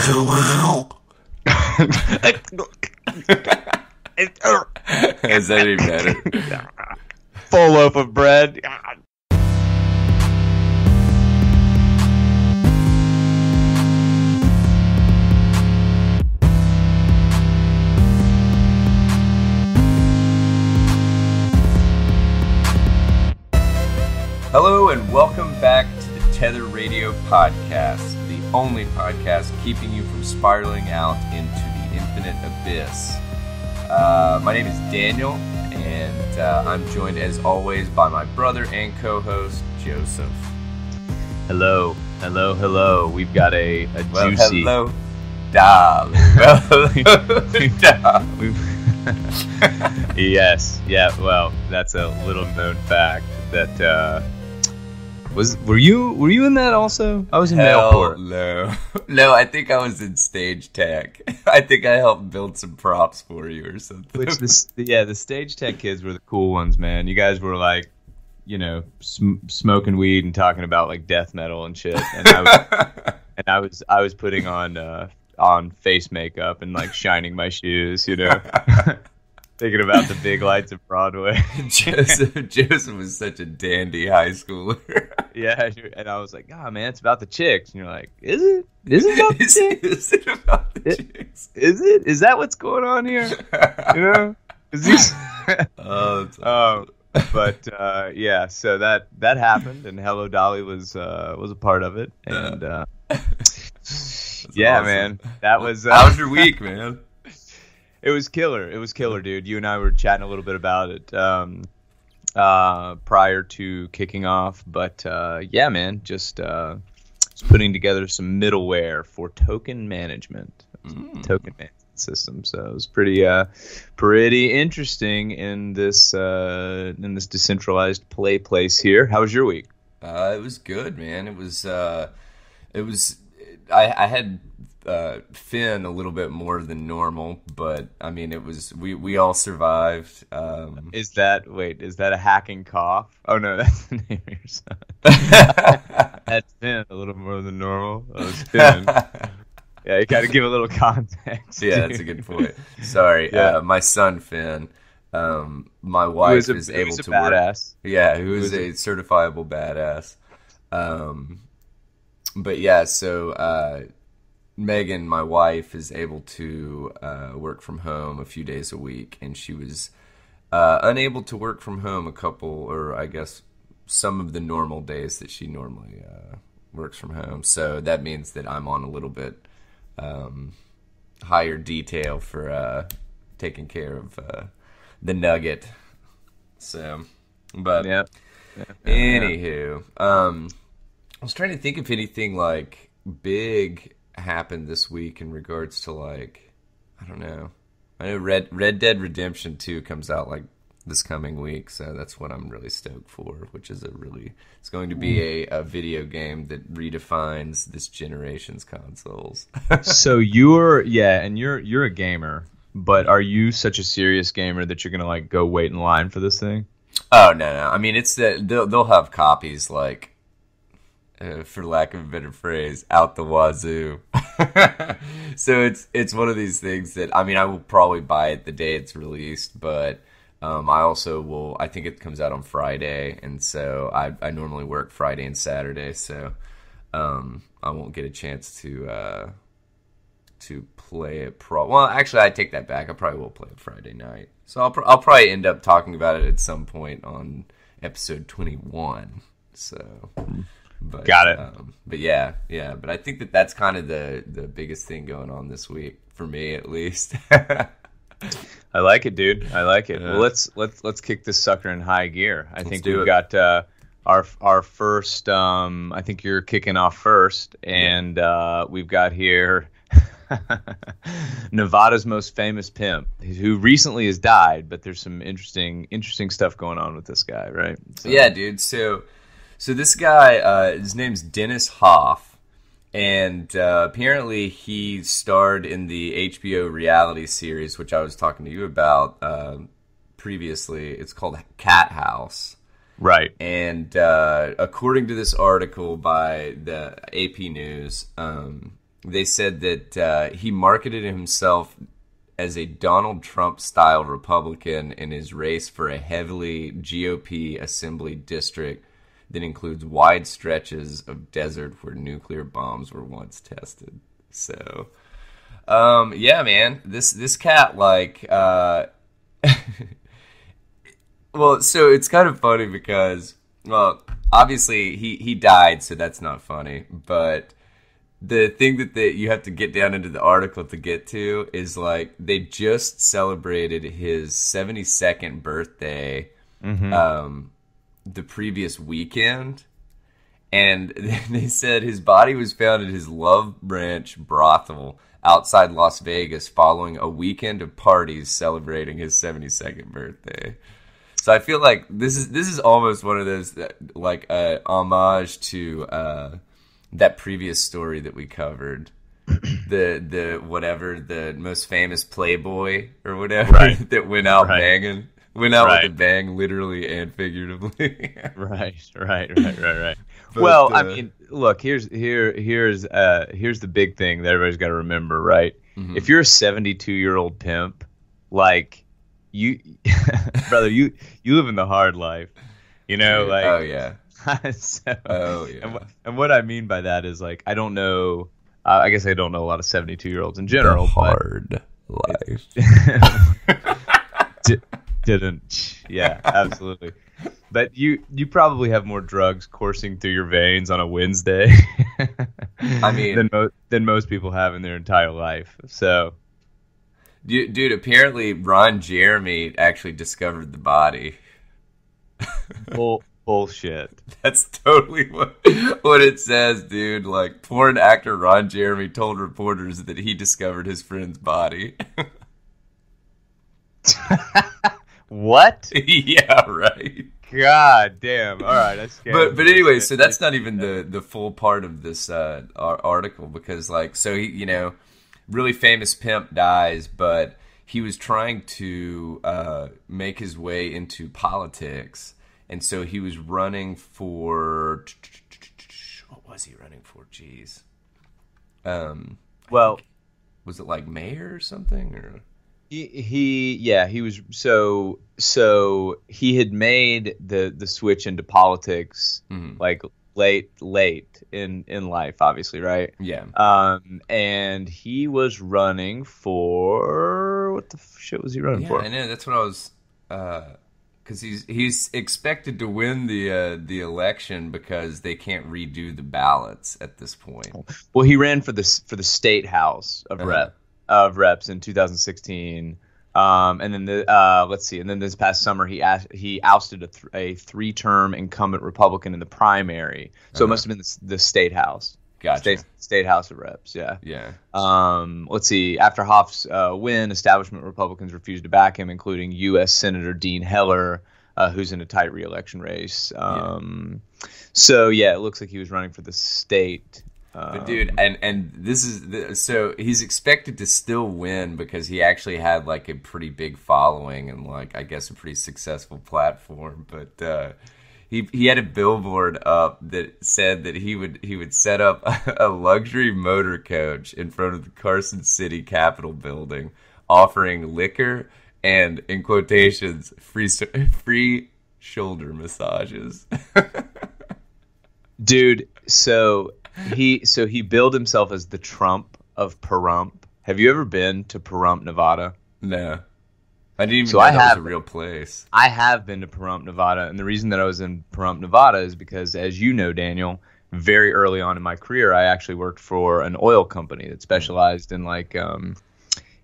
Is that any better? Full loaf of bread. Hello and welcome back to the Tether Radio Podcast, the only podcast keeping you from spiraling out into the infinite abyss. My name is Daniel, and I'm joined as always by my brother and co-host, Joseph. Hello. We've got a juicy... Hello, darling. Yes, yeah, well, that's a little known fact that... Were you in that also? I was in Mailport. No, I think I was in stage tech. I think I helped build some props for you or something. The stage tech kids were the cool ones, man. You guys were like, you know, smoking weed and talking about like death metal and shit. And I was putting on face makeup and like shining my shoes, you know. Thinking about the big lights of Broadway. Joseph was such a dandy high schooler. Yeah, and I was like, "Oh man, it's about the chicks." And you're like, "Is it? Is it about the chicks? Is it about the chicks? Is it? Is that what's going on here?" You know? But yeah, so that happened, and Hello Dolly was a part of it, and yeah, awesome. Man, that was. How was your week, man? It was killer, dude. You and I were chatting a little bit about it prior to kicking off, but yeah, man, just putting together some middleware for token management, system. So it was pretty interesting in this decentralized place here. How was your week? It was good, man. It was. I had. Finn a little bit more than normal, but I mean it was we all survived. Is that a hacking cough? Oh no, that's the name of your son. That's Finn a little more than normal. That was Finn. Yeah, you gotta give a little context. Yeah, that's a good point. Sorry, yeah. My son Finn. My wife is able to badass. Work. Yeah, who is a certifiable badass. But yeah, so Megan, my wife, is able to work from home a few days a week, and she was unable to work from home some of the normal days that she normally works from home. So that means that I'm on a little bit higher detail for taking care of the nugget. So, but anywho, I was trying to think if anything like big happened this week in regards to like, I don't know. I know Red Dead Redemption 2 comes out like this coming week, so that's what I'm really stoked for, which is it's going to be a video game that redefines this generation's consoles. So you're a gamer, but are you such a serious gamer that you're gonna like go wait in line for this thing? Oh no. I mean it's they'll have copies like for lack of a better phrase, out the wazoo. So it's one of these things that, I mean, I will probably buy it the day it's released, but I also will, I think it comes out on Friday, and so I normally work Friday and Saturday, so I won't get a chance to play it. Well, actually, I take that back. I probably will play it Friday night. So I'll probably end up talking about it at some point on episode 21, so... But, got it. But yeah. But I think that's kind of the biggest thing going on this week for me, at least. I like it, dude. I like it. Well, let's kick this sucker in high gear. I think we've got our first. I think you're kicking off first, and we've got here Nevada's most famous pimp, who recently has died. But there's some interesting stuff going on with this guy, right? So. Yeah, dude. So this guy, his name's Dennis Hoff, and apparently he starred in the HBO reality series, which I was talking to you about previously. It's called Cat House. Right. And according to this article by the AP News, they said that he marketed himself as a Donald Trump-style Republican in his race for a heavily GOP assembly district that includes wide stretches of desert where nuclear bombs were once tested. So, yeah, man, this cat, like, well, so it's kind of funny because, well, obviously he died, so that's not funny, but the thing that you have to get down into the article to get to is, like, they just celebrated his 72nd birthday the previous weekend, and they said his body was found at his Love Branch brothel outside Las Vegas following a weekend of parties celebrating his 72nd birthday. So I feel like this is almost one of those, like, homage to that previous story that we covered, the whatever, the most famous Playboy or whatever, right, that went out banging, with a bang, literally and figuratively. right. But, well, I mean, look, here's the big thing that everybody's got to remember, right? Mm-hmm. If you're a 72-year-old pimp, like, you, brother, you live in the hard life, you know, dude, like, oh yeah. So, and what I mean by that is, like, I don't know. I guess I don't know a lot of 72-year-olds in general. The hard life. Yeah, absolutely. But you probably have more drugs coursing through your veins on a Wednesday. I mean, than most people have in their entire life. So, dude, apparently Ron Jeremy actually discovered the body. Bullshit. That's totally what it says, dude. Like, porn actor Ron Jeremy told reporters that he discovered his friend's body. What? Yeah, right. God damn. All right, that's scary. But anyway, so that's not even the full part of this article, because, like, so he, you know, really famous pimp dies, but he was trying to make his way into politics. And so he was running for, what was he running for? Jeez. Well, was it like mayor or something? Or he was so he had made the switch into politics, like late in life, obviously, right? Yeah. And he was running for, what the shit was he running for? I know, that's what I was. Because he's expected to win the election because they can't redo the ballots at this point. Well, he ran for the state house of reps in 2016, and then let's see, and then this past summer he ousted a 3-term incumbent Republican in the primary. So it must have been the state house. Gotcha. State House of Reps, yeah. Yeah. Let's see. After Hoff's win, establishment Republicans refused to back him, including U.S. Senator Dean Heller, who's in a tight re-election race. So, yeah, it looks like he was running for the state. But, dude, and this is so he's expected to still win because he actually had, like, a pretty big following and, like, I guess a pretty successful platform. But He had a billboard up that said that he would set up a luxury motor coach in front of the Carson City Capitol building, offering liquor and, in quotations, free shoulder massages. Dude, so he billed himself as the Trump of Pahrump. Have you ever been to Pahrump, Nevada? No. I didn't even know that was a real place. I have been to Pahrump, Nevada, and the reason that I was in Pahrump, Nevada is because, as you know, Daniel, very early on in my career, I actually worked for an oil company that specialized in, like,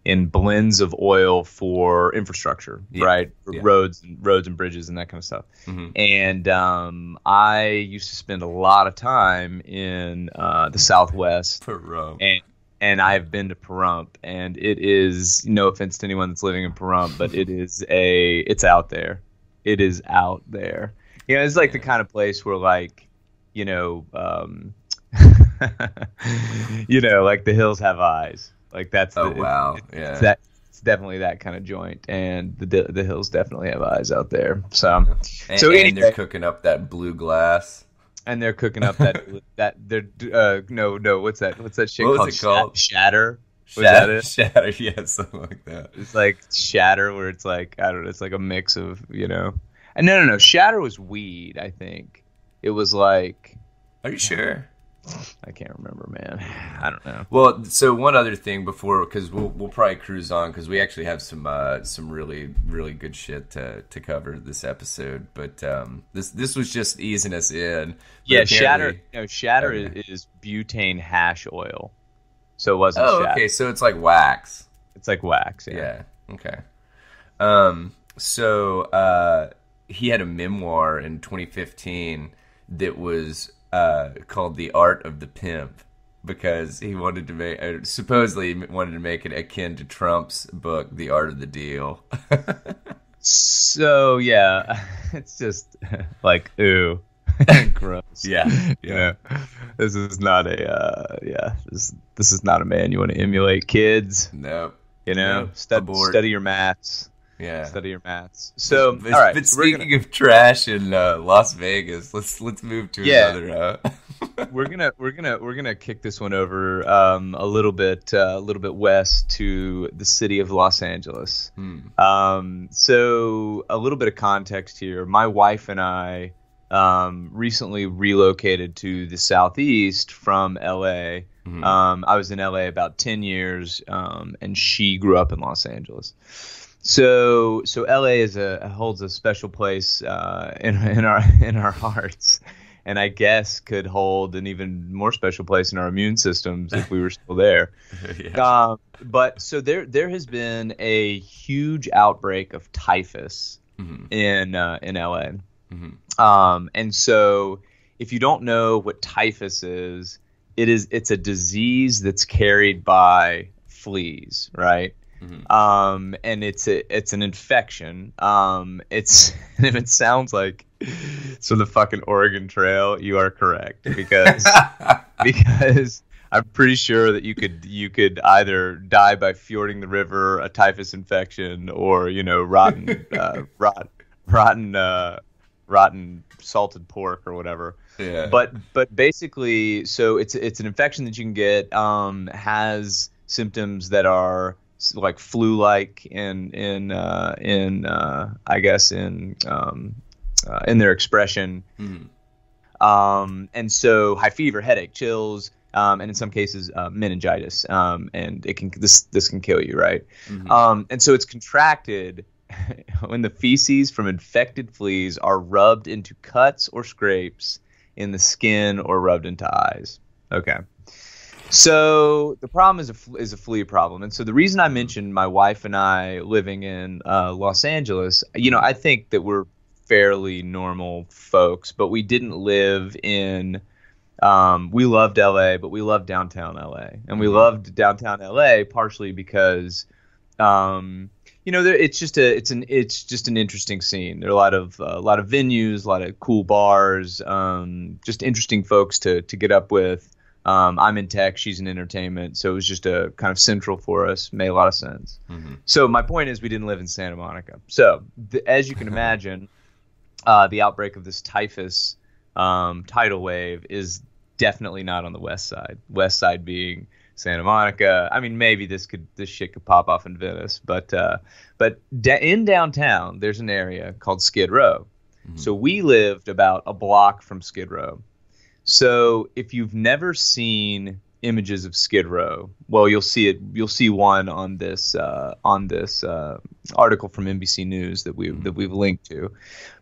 in blends of oil for infrastructure, right? For roads and bridges and that kind of stuff. Mm-hmm. And I used to spend a lot of time in the Southwest. Pahrump. And I've been to Pahrump, and it is, no offense to anyone that's living in Pahrump, but it's out there. It is out there. You know, it's like the kind of place where, like, you know, you know, like the hills have eyes. Like that's wow. It's definitely that kind of joint, and the hills definitely have eyes out there. So and anyway, they're cooking up that blue glass. and they're cooking up that they're no, what's that shit What was called? it called? Shatter. Was that it? Shatter, yeah, something like that. It's like Shatter, where it's like, I don't know, it's like a mix of, and no, Shatter was weed, I think. It was like, Are you sure? I can't remember, man. I don't know. Well, so one other thing before, because we'll probably cruise on, because we actually have some really really good shit to cover this episode. But this was just easing us in. Yeah, But Shatter. apparently- No, Shatter Okay. is butane hash oil, so it wasn't Oh, Shatter. okay. So it's like wax. It's like wax. Yeah. Yeah. Okay. So he had a memoir in 2015 that was called "The Art of the Pimp" because he wanted to make, supposedly he wanted to make it akin to Trump's book, "The Art of the Deal." So yeah, it's just like ooh, gross. Yeah. Yeah. This is not this is not a man you want to emulate, kids. Nope. Nope. Abort. Study your maths. Yeah. Study your maths. So But, all right. but so we're speaking of trash in Las Vegas, let's move to Yeah. another. we're gonna kick this one over a little bit west to the city of Los Angeles. So a little bit of context here. My wife and I recently relocated to the southeast from LA. I was in LA about 10 years, and she grew up in Los Angeles. So LA holds a special place in our hearts, and I guess could hold an even more special place in our immune systems if we were still there. Yeah. But so there has been a huge outbreak of typhus in LA. And so if you don't know what typhus is, it's a disease that's carried by fleas, right? And it's an infection. If it sounds like it's from the fucking Oregon Trail, you are correct because I'm pretty sure that you could either die by fjording the river, a typhus infection, or rotten salted pork or whatever. Yeah. But basically, so it's an infection that you can get, has symptoms that are like flu-like in their expression. And so high fever, headache, chills, and in some cases meningitis, and this can kill you, right? And so it's contracted when the feces from infected fleas are rubbed into cuts or scrapes in the skin or rubbed into eyes. Okay. So the problem is a flea problem. And so the reason I mentioned my wife and I living in Los Angeles, I think that we're fairly normal folks, but we didn't live in we loved LA, but we loved downtown LA. And we loved downtown LA partially because it's just an interesting scene. There are a lot of venues, a lot of cool bars, just interesting folks to get up with. I'm in tech, she's in entertainment, so it was just a kind of central for us. Made a lot of sense. So my point is, we didn't live in Santa Monica. So as you can imagine, the outbreak of this typhus tidal wave is definitely not on the west side. West side being Santa Monica. I mean, maybe this shit could pop off in Venice, but in downtown there's an area called Skid Row. So we lived about a block from Skid Row. So if you've never seen images of Skid Row, well, you'll see it. You'll see one on this article from NBC News that we've linked to.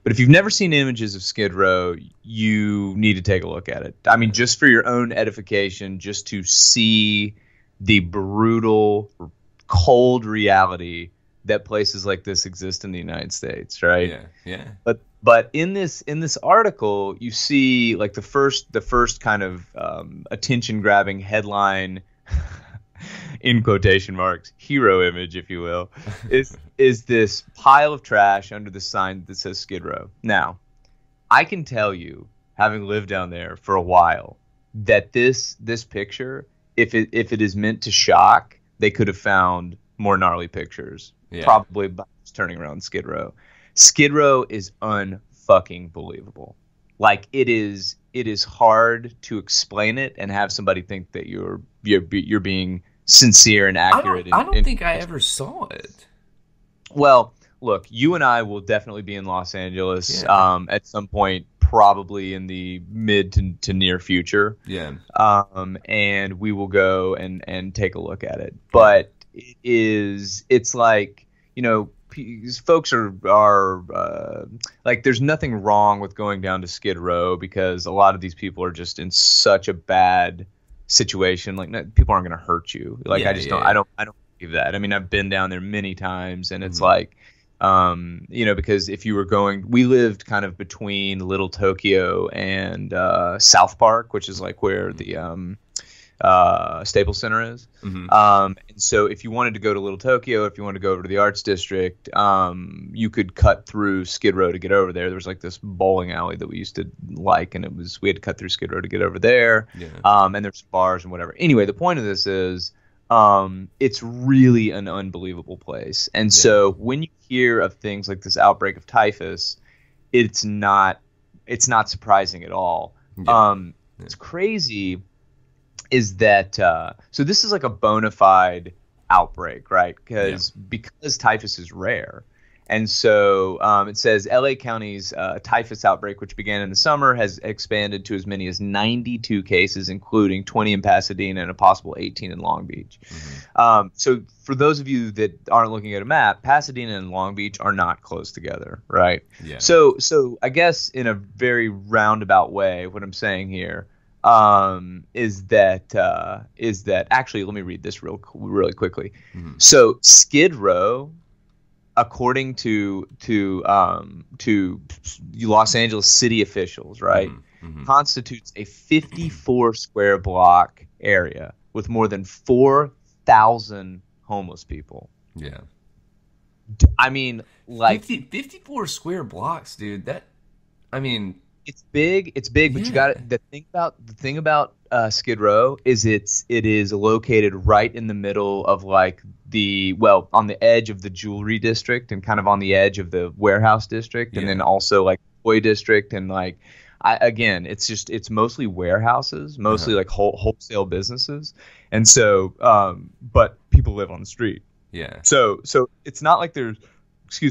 But if you've never seen images of Skid Row, you need to take a look at it. I mean, just for your own edification, just to see the brutal, cold reality that places like this exist in the United States, right? Yeah. But in this article, you see like the first kind of attention grabbing headline, in quotation marks, hero image, if you will, is this pile of trash under the sign that says Skid Row. Now, I can tell you, having lived down there for a while, that this picture, if it is meant to shock, they could have found more gnarly pictures. Yeah. Probably by turning around Skid Row. Skid Row is unfucking believable. Like, it is it is hard to explain it and have somebody think that you're being sincere and accurate. I don't think I ever saw it. Well, look, you and I will definitely be in Los Angeles at some point, probably in the mid to near future. Yeah. And we will go and take a look at it. But it's like, folks are like, there's nothing wrong with going down to Skid Row because a lot of these people are just in such a bad situation. Like, people aren't going to hurt you. Like, I don't believe that. I mean, I've been down there many times, and it's like, because if you were we lived kind of between Little Tokyo and South Park, which is like where the Staples Center is. And so if you wanted to go to Little Tokyo, if you wanted to go over to the Arts District, you could cut through Skid Row to get over there. There was like this bowling alley that we used to like, and we had to cut through Skid Row to get over there. And there's bars and whatever. Anyway, the point of this is it's really an unbelievable place. And so when you hear of things like this outbreak of typhus, it's not surprising at all. It's crazy is that so this is like a bona fide outbreak, right? Because typhus is rare. And so it says LA County's typhus outbreak, which began in the summer, has expanded to as many as 92 cases, including 20 in Pasadena and a possible 18 in Long Beach. So for those of you that aren't looking at a map, Pasadena and Long Beach are not close together, right? So I guess in a very roundabout way, what I'm saying here is that actually, let me read this really quickly. So Skid Row, according to Los Angeles city officials, right, constitutes a 54 square block area with more than 4,000 homeless people. Yeah. I mean, like 54 square blocks, dude. It's big, but you got the thing about Skid Row is it is located right in the middle of like on the edge of the jewelry district and kind of on the edge of the warehouse district, and then also like toy district, and like it's mostly warehouses, mostly like wholesale businesses, and so but people live on the street. So it's not like there's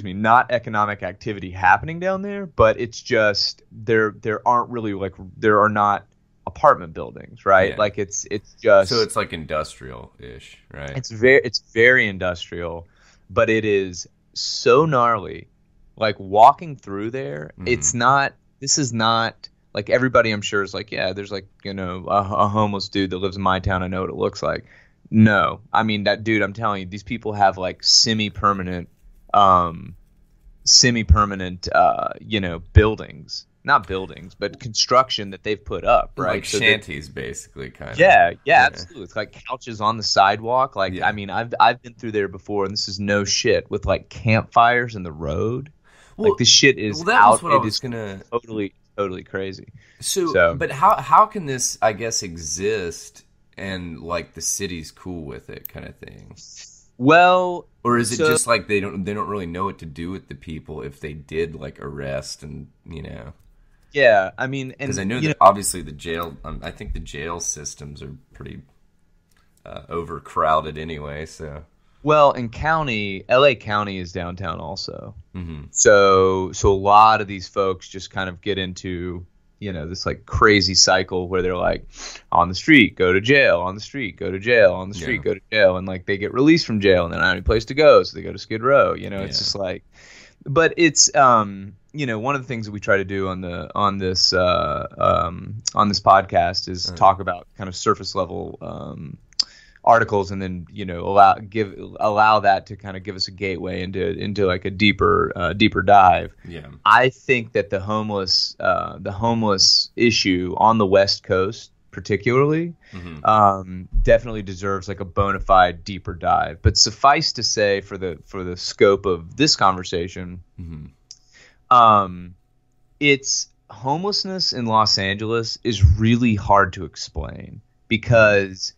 not economic activity happening down there, but it's just there are not apartment buildings, right? Like it's just, so it's like industrial-ish, right? It's very industrial, but it is so gnarly. Like walking through there, this is not like everybody I'm sure is like, yeah, there's like, a homeless dude that lives in my town. I know what it looks like. No, I mean, that dude, I'm telling you, these people have like semi-permanent buildings, not buildings, but construction that they've put up, right? Like so shanties, basically, kind of. Yeah, absolutely. It's like couches on the sidewalk. Like, I mean, I've been through there before, and this is no shit, with like campfires in the road. Well, like, this shit is totally crazy. So, but how can this, I guess, exist and like the city's cool with it, kind of thing? Well, or is it just like they don't really know what to do with the people if they did like arrest and Yeah, I mean, because I know that obviously the jail. I think the jail systems are pretty overcrowded anyway. So well, in LA County is downtown also. So a lot of these folks just kind of get into this like crazy cycle where they're like on the street, go to jail, on the street, go to jail, on the street, go to jail. And like they get released from jail and they don't have any place to go. So they go to Skid Row, it's just like, but it's, one of the things that we try to do on this podcast is talk about kind of surface level, articles, and then allow that to kind of give us a gateway into like a deeper dive. I think that the homeless issue on the West Coast particularly definitely deserves like a bona fide deeper dive. But suffice to say, for the scope of this conversation, it's homelessness in Los Angeles is really hard to explain because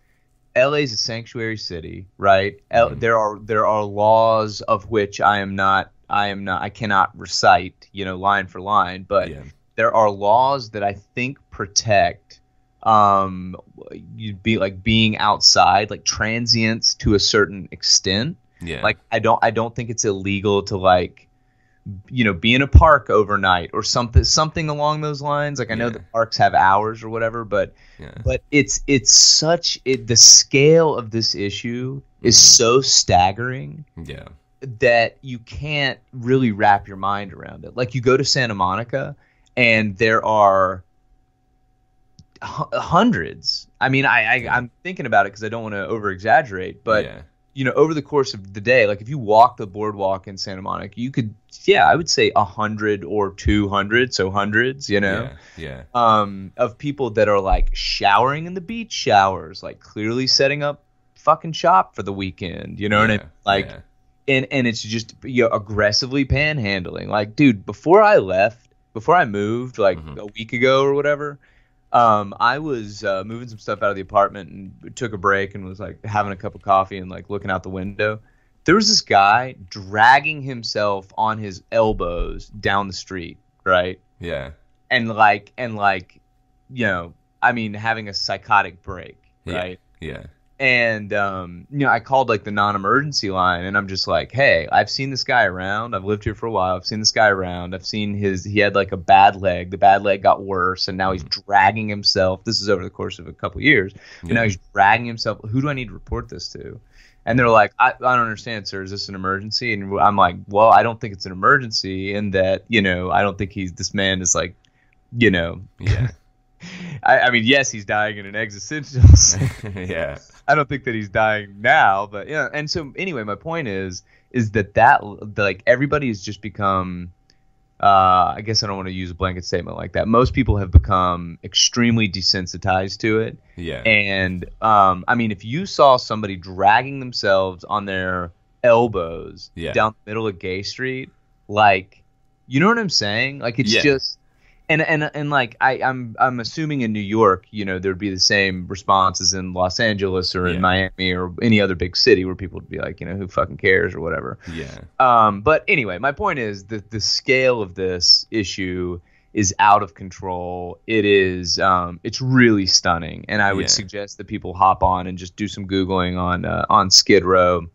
LA is a sanctuary city, right? There are laws of which I cannot recite, line for line, but there are laws that I think protect you'd be like being outside, like transients to a certain extent. Yeah. Like I don't think it's illegal to like be in a park overnight or something along those lines. Like I know the parks have hours or whatever, but it's the scale of this issue is so staggering. Yeah. That you can't really wrap your mind around it. Like you go to Santa Monica and there are hundreds. I mean, I'm thinking about it because I don't want to over exaggerate, but over the course of the day, like if you walk the boardwalk in Santa Monica, you could, I would say 100 or 200, so hundreds, of people that are like showering in the beach showers, like clearly setting up fucking shop for the weekend. You know what I mean? Like, and it's just aggressively panhandling. Like, dude, before I moved like a week ago or whatever. I was moving some stuff out of the apartment and took a break and was like having a cup of coffee and like looking out the window. There was this guy dragging himself on his elbows down the street, right? Yeah. And I mean, having a psychotic break, right? Yeah. And, I called like the non-emergency line and I'm just like, hey, I've seen this guy around. I've lived here for a while. I've seen this guy around. I've seen he had like a bad leg. The bad leg got worse and now he's dragging himself. This is over the course of a couple of years. And now he's dragging himself. Who do I need to report this to? And they're like, I don't understand, sir. Is this an emergency? And I'm like, well, I don't think it's an emergency in that, I don't think this man is like, Yeah. I mean, yes, he's dying in an existential Yeah. I don't think that he's dying now, but yeah. And so anyway, my point is that like everybody has just become, I guess I don't want to use a blanket statement like that. Most people have become extremely desensitized to it. Yeah. And I mean, if you saw somebody dragging themselves on their elbows down the middle of Gay Street, like, you know what I'm saying? Like it's just. And like I'm assuming in New York, there'd be the same response as in Los Angeles or in Miami or any other big city where people would be like, who fucking cares or whatever. Yeah. But anyway, my point is that the scale of this issue is out of control. It is it's really stunning, and I would suggest that people hop on and just do some Googling on Skid Row.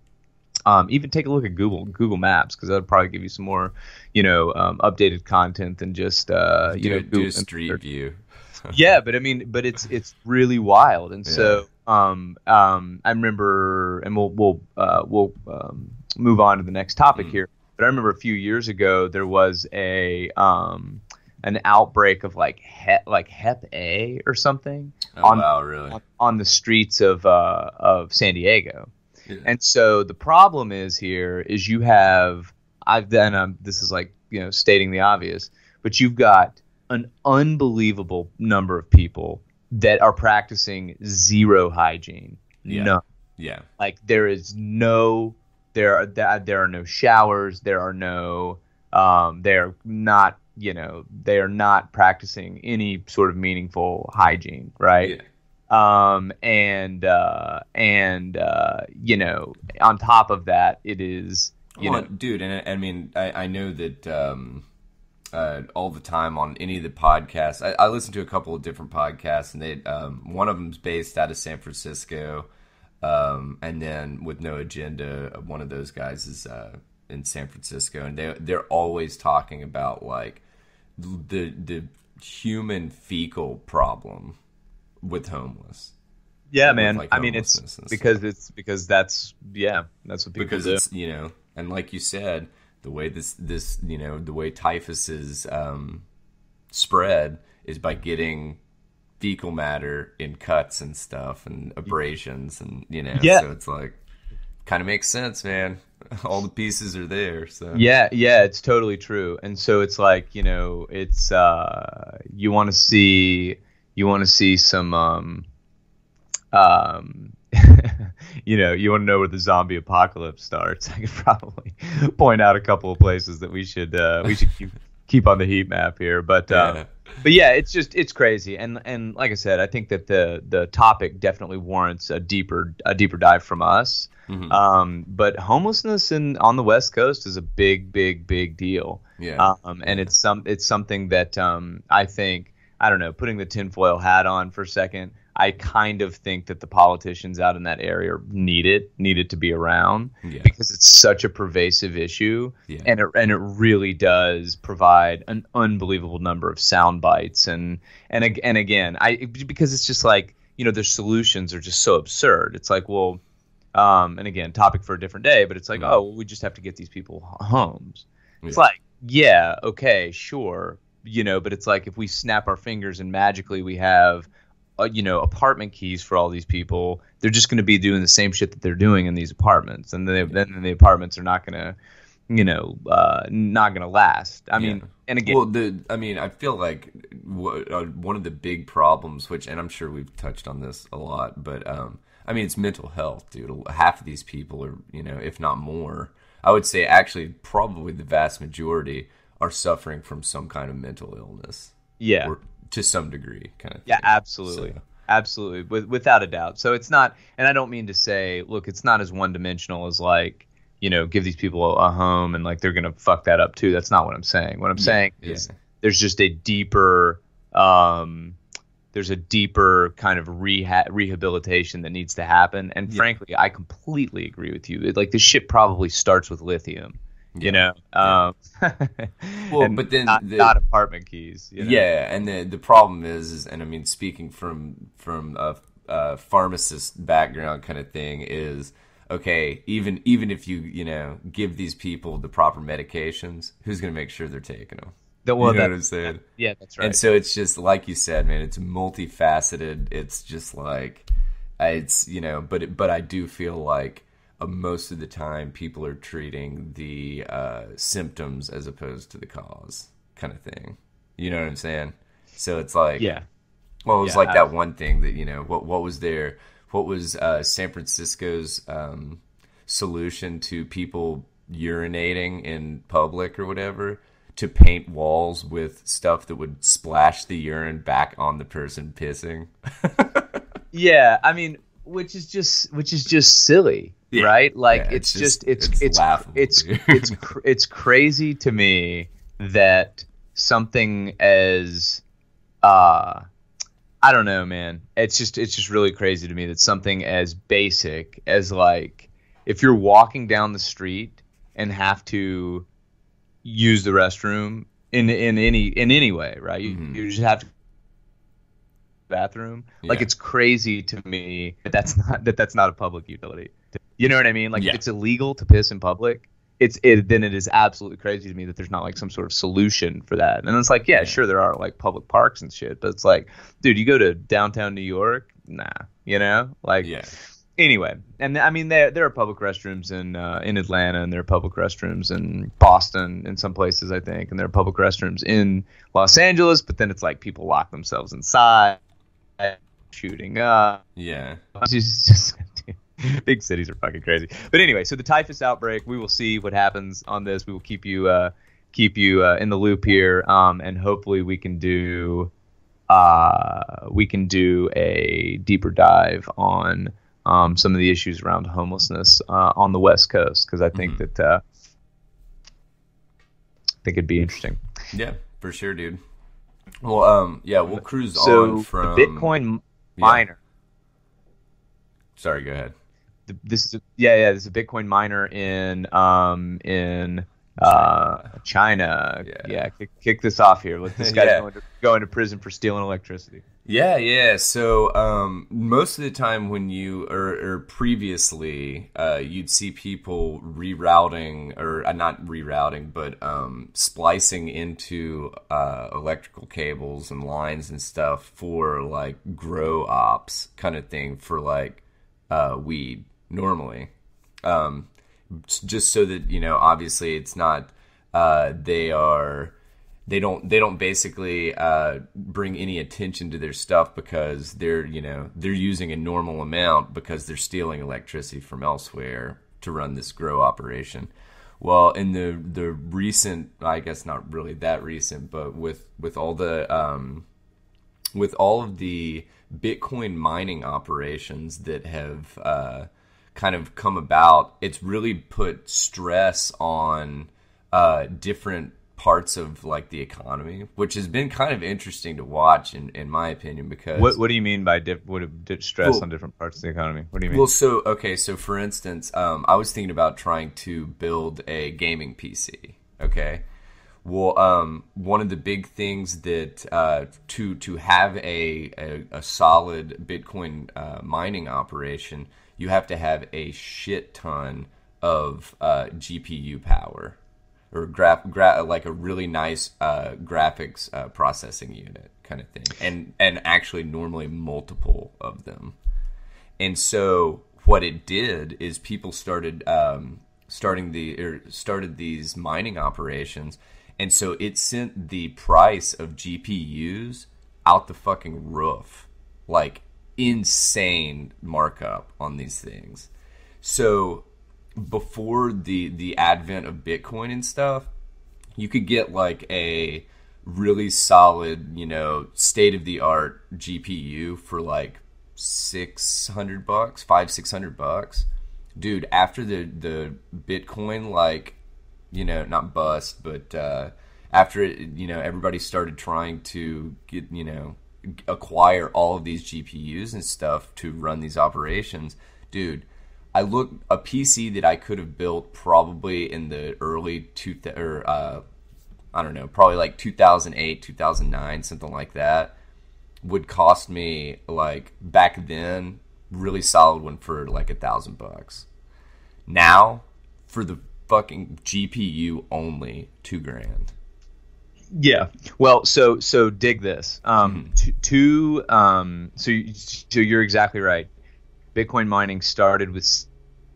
Even take a look at Google Maps because that would probably give you some more, updated content than just do a street view. Yeah, but I mean, it's really wild, and so I remember, and we'll move on to the next topic here. But I remember a few years ago there was an outbreak of like Hep A or something. Oh wow, really? On the streets of San Diego. Yeah. And so the problem is you have this is like stating the obvious, but you've got an unbelievable number of people that are practicing zero hygiene. None. Yeah. Like there are no showers. There are no they are not practicing any sort of meaningful hygiene, right? Yeah. On top of that, it is dude, and I mean, I know that all the time on any of the podcasts, I listen to a couple of different podcasts, and they one of them's based out of San Francisco, and then with No Agenda, one of those guys is in San Francisco, and they're always talking about like the human fecal problem with homeless. Yeah, man. Like I mean, it's because that's what people do. It's, and like you said, the way the way typhus is spread is by getting fecal matter in cuts and stuff and abrasions and so it's like kind of makes sense, man. All the pieces are there. So yeah, it's totally true. And so it's like it's you want to see some you want to know where the zombie apocalypse starts. I could probably point out a couple of places that we should keep on the heat map here, but yeah, it's crazy. And like I said, I think that the topic definitely warrants a deeper dive from us. Mm-hmm. But homelessness on the West Coast is a big deal. Yeah. And it's something that I think, I don't know, putting the tinfoil hat on for a second, I kind of think that the politicians out in that area need it to be around, Yeah. because it's such a pervasive issue, Yeah. and it really does provide an unbelievable number of sound bites, and again, because it's just like, their solutions are just so absurd. It's like, well, and again, topic for a different day, but it's like, oh, well, we just have to get these people homes. It's like, yeah, okay, sure, but it's like, if we snap our fingers and magically we have, apartment keys for all these people, they're just going to be doing the same shit that they're doing in these apartments, and then the apartments are not going to, not going to last. I mean, and again, well, I feel like one of the big problems, and I'm sure we've touched on this a lot, but it's mental health, dude. Half of these people are, if not more, I would say actually probably the vast majority are suffering from some kind of mental illness. Yeah. Or to some degree, kind of thing. Yeah, absolutely. So. Absolutely. Without a doubt. So it's not, and I don't mean to say, look, it's not as one-dimensional as like, give these people a home and like they're going to fuck that up too. That's not what I'm saying. What I'm saying is there's just a deeper, there's a deeper kind of rehabilitation that needs to happen. And frankly, I completely agree with you. Like, this shit probably starts with lithium. Well, but then not apartment keys. Yeah, and the problem is, and speaking from a pharmacist background kind of thing, is okay. Even if you give these people the proper medications, who's going to make sure they're taking them? Well, you know what I'm saying? Yeah, that's right. And so it's just like you said, man. It's multifaceted. It's just like it's but I do feel like. Most of the time, people are treating the symptoms as opposed to the cause, kind of thing. You know what I'm saying? So it's like, well, it was like that one thing that what was there? What was San Francisco's solution to people urinating in public or whatever? To paint walls with stuff that would splash the urine back on the person pissing. Yeah, which is just silly. Yeah. Right? Like, it's laughable, it's crazy to me that something as I don't know, man. It's just really crazy to me that something as basic as, like, if you're walking down the street and have to use the restroom in any way, right? You just have to bathroom. Like, it's crazy to me that that's not a public utility. You know what I mean? Like, if it's illegal to piss in public, then it is absolutely crazy to me that there's not like some sort of solution for that. And it's like, sure, there are like public parks and shit, but it's like, dude, you go to downtown New York, nah, like, anyway. And there are public restrooms in Atlanta, and there are public restrooms in Boston, in some places, I think, and there are public restrooms in Los Angeles, but then it's like people lock themselves inside, shooting up. Yeah. It's just big cities are fucking crazy. But anyway, so the typhus outbreak, we will see what happens on this. We will keep you in the loop here, and hopefully we can do a deeper dive on some of the issues around homelessness on the West Coast, because I think that I think it'd be interesting. Yeah, for sure, dude. Well, we'll cruise on from the Bitcoin miner. Sorry, go ahead. This is a Bitcoin miner in China. Yeah. Kick this off here. Let this guy go into prison for stealing electricity. Yeah. So most of the time when you or previously you'd see people rerouting, or not rerouting, but splicing into electrical cables and lines and stuff for like grow ops kind of thing for like weed normally, just so that obviously it's not they don't basically bring any attention to their stuff, because they're using a normal amount because they're stealing electricity from elsewhere to run this grow operation. Well, in the recent, I guess not really that recent, but with all of the Bitcoin mining operations that have kind of come about, it's really put stress on different parts of like the economy, which has been kind of interesting to watch in my opinion, because What do you mean by stress well, on different parts of the economy? What do you mean? well, so for instance, I was thinking about trying to build a gaming PC. Okay. Well, one of the big things that to have a solid Bitcoin mining operation, you have to have a shit ton of GPU power, or like a really nice graphics processing unit kind of thing, and actually normally multiple of them. And so what it did is people started these mining operations, and so it sent the price of GPUs out the fucking roof, like insane markup on these things. So before the advent of Bitcoin and stuff, you could get like a really solid, state of the art GPU for like $600, $600. Dude, after the Bitcoin, like, not bust, but after it, everybody started trying to get, acquire all of these GPUs and stuff to run these operations. Dude, I looked a PC that I could have built probably in the early I don't know, probably like 2008, 2009, something like that, would cost me, like, back then, really solid one for like $1,000. Now, for the fucking GPU only, $2,000. Yeah. Well, so dig this. So you're exactly right. Bitcoin mining started with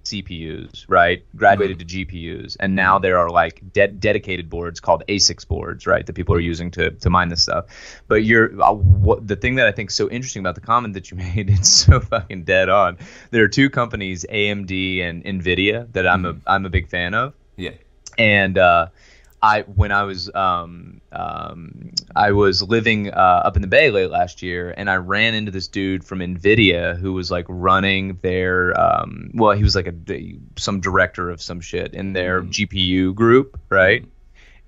CPUs, right? Graduated to GPUs, and now there are like dedicated boards called ASICs boards, right? That people are using to mine this stuff. But the thing that I think is so interesting about the comment that you made, it's so fucking dead on. There are two companies, AMD and Nvidia, that I'm a big fan of. Yeah. And I was living up in the Bay late last year, and I ran into this dude from Nvidia who was like running their he was like some director of some shit in their GPU group, right?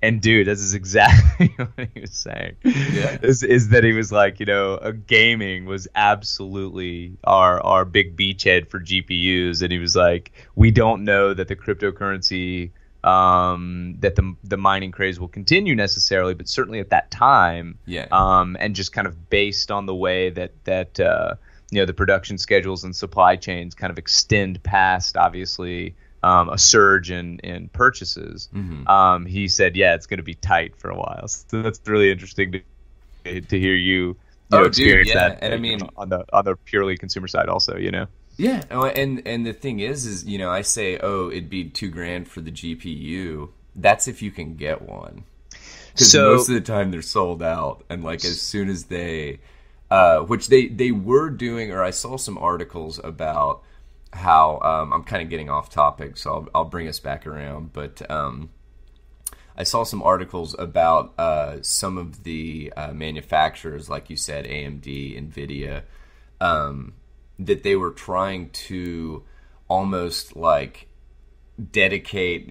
And dude, this is exactly what he was saying. Yeah. Is that he was like, gaming was absolutely our big beachhead for GPUs, and he was like, we don't know that the cryptocurrency that the mining craze will continue necessarily, but certainly at that time, and just kind of based on the way that the production schedules and supply chains kind of extend past, obviously, a surge in purchases. He said, it's going to be tight for a while. So that's really interesting to hear you experience that. And I mean, on the purely consumer side also, Yeah, and the thing is I say, it'd be $2,000 for the GPU. That's if you can get one, because most of the time they're sold out. And like as soon as they, which they were doing, or I saw some articles about how I'm kind of getting off topic, so I'll bring us back around. But I saw some articles about some of the manufacturers, like you said, AMD, Nvidia. That they were trying to almost like dedicate,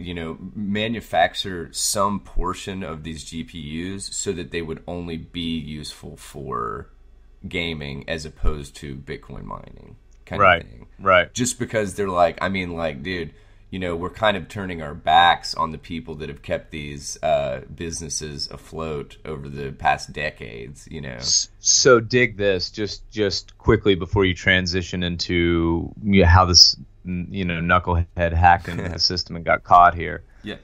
manufacture some portion of these GPUs so that they would only be useful for gaming as opposed to Bitcoin mining kind of thing. Right. Just because they're like, dude, we're kind of turning our backs on the people that have kept these businesses afloat over the past decades, So dig this just quickly before you transition into how this knucklehead hacked into the system and got caught here. Yeah.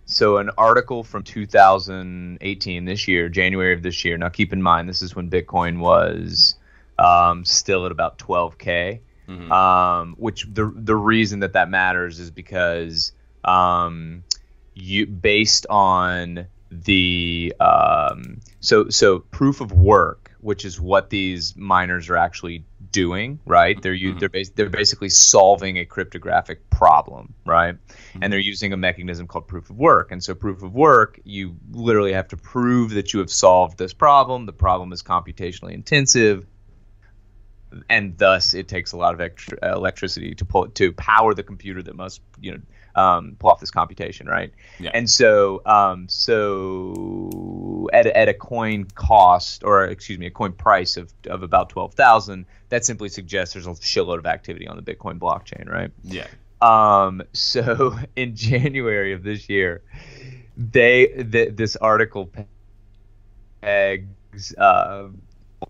So an article from 2018, this year, January of this year. Now keep in mind, this is when Bitcoin was still at about 12K. Which the reason that matters is because you based on the so proof of work, which is what these miners are actually doing, right? They're basically solving a cryptographic problem, right? And they're using a mechanism called proof of work. And so proof of work, you literally have to prove that you have solved this problem. The problem is computationally intensive. and thus it takes a lot of electricity to power the computer that must pull off this computation, right? Yeah. And so at a coin cost, or excuse me, a coin price of about 12,000, that simply suggests there's a shitload of activity on the Bitcoin blockchain, right? Yeah. So in January of this year, this article pegs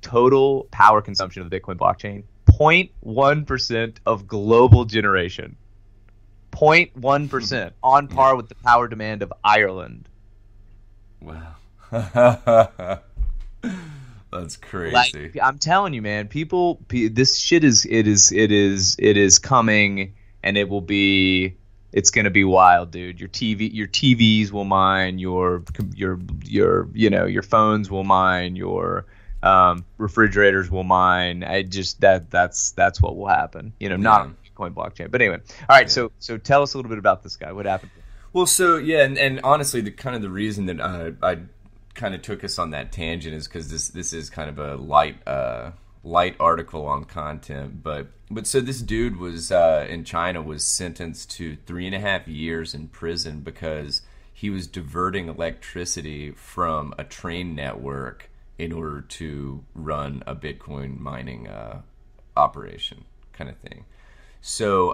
total power consumption of the Bitcoin blockchain 0.1% of global generation. 0.1%, on par with the power demand of Ireland. Wow. That's crazy. Like, I'm telling you, man, this shit is coming, and it's gonna be wild, dude. Your TVs will mine, your phones will mine, your refrigerators will mine. That's what will happen. Not on the Bitcoin blockchain. But anyway, all right. Yeah. So tell us a little bit about this guy. What happened? Well, so yeah, and honestly, the reason that I kind of took us on that tangent is because this is kind of a light article on content, but so this dude was in China was sentenced to 3.5 years in prison because he was diverting electricity from a train network in order to run a Bitcoin mining operation, kind of thing. So,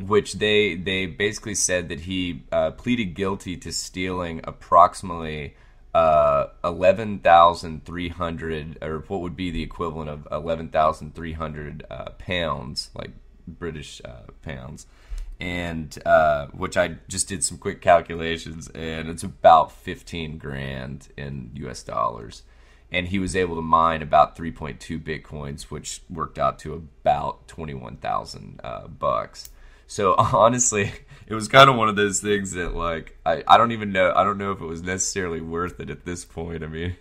which they basically said that he pleaded guilty to stealing approximately 11,300, or what would be the equivalent of 11,300 pounds, like British pounds, and which I just did some quick calculations, and it's about 15 grand in US dollars. And he was able to mine about 3.2 Bitcoins, which worked out to about 21,000 bucks. So honestly, it was kind of one of those things that, like, I don't even know. I don't know if it was necessarily worth it at this point. I mean,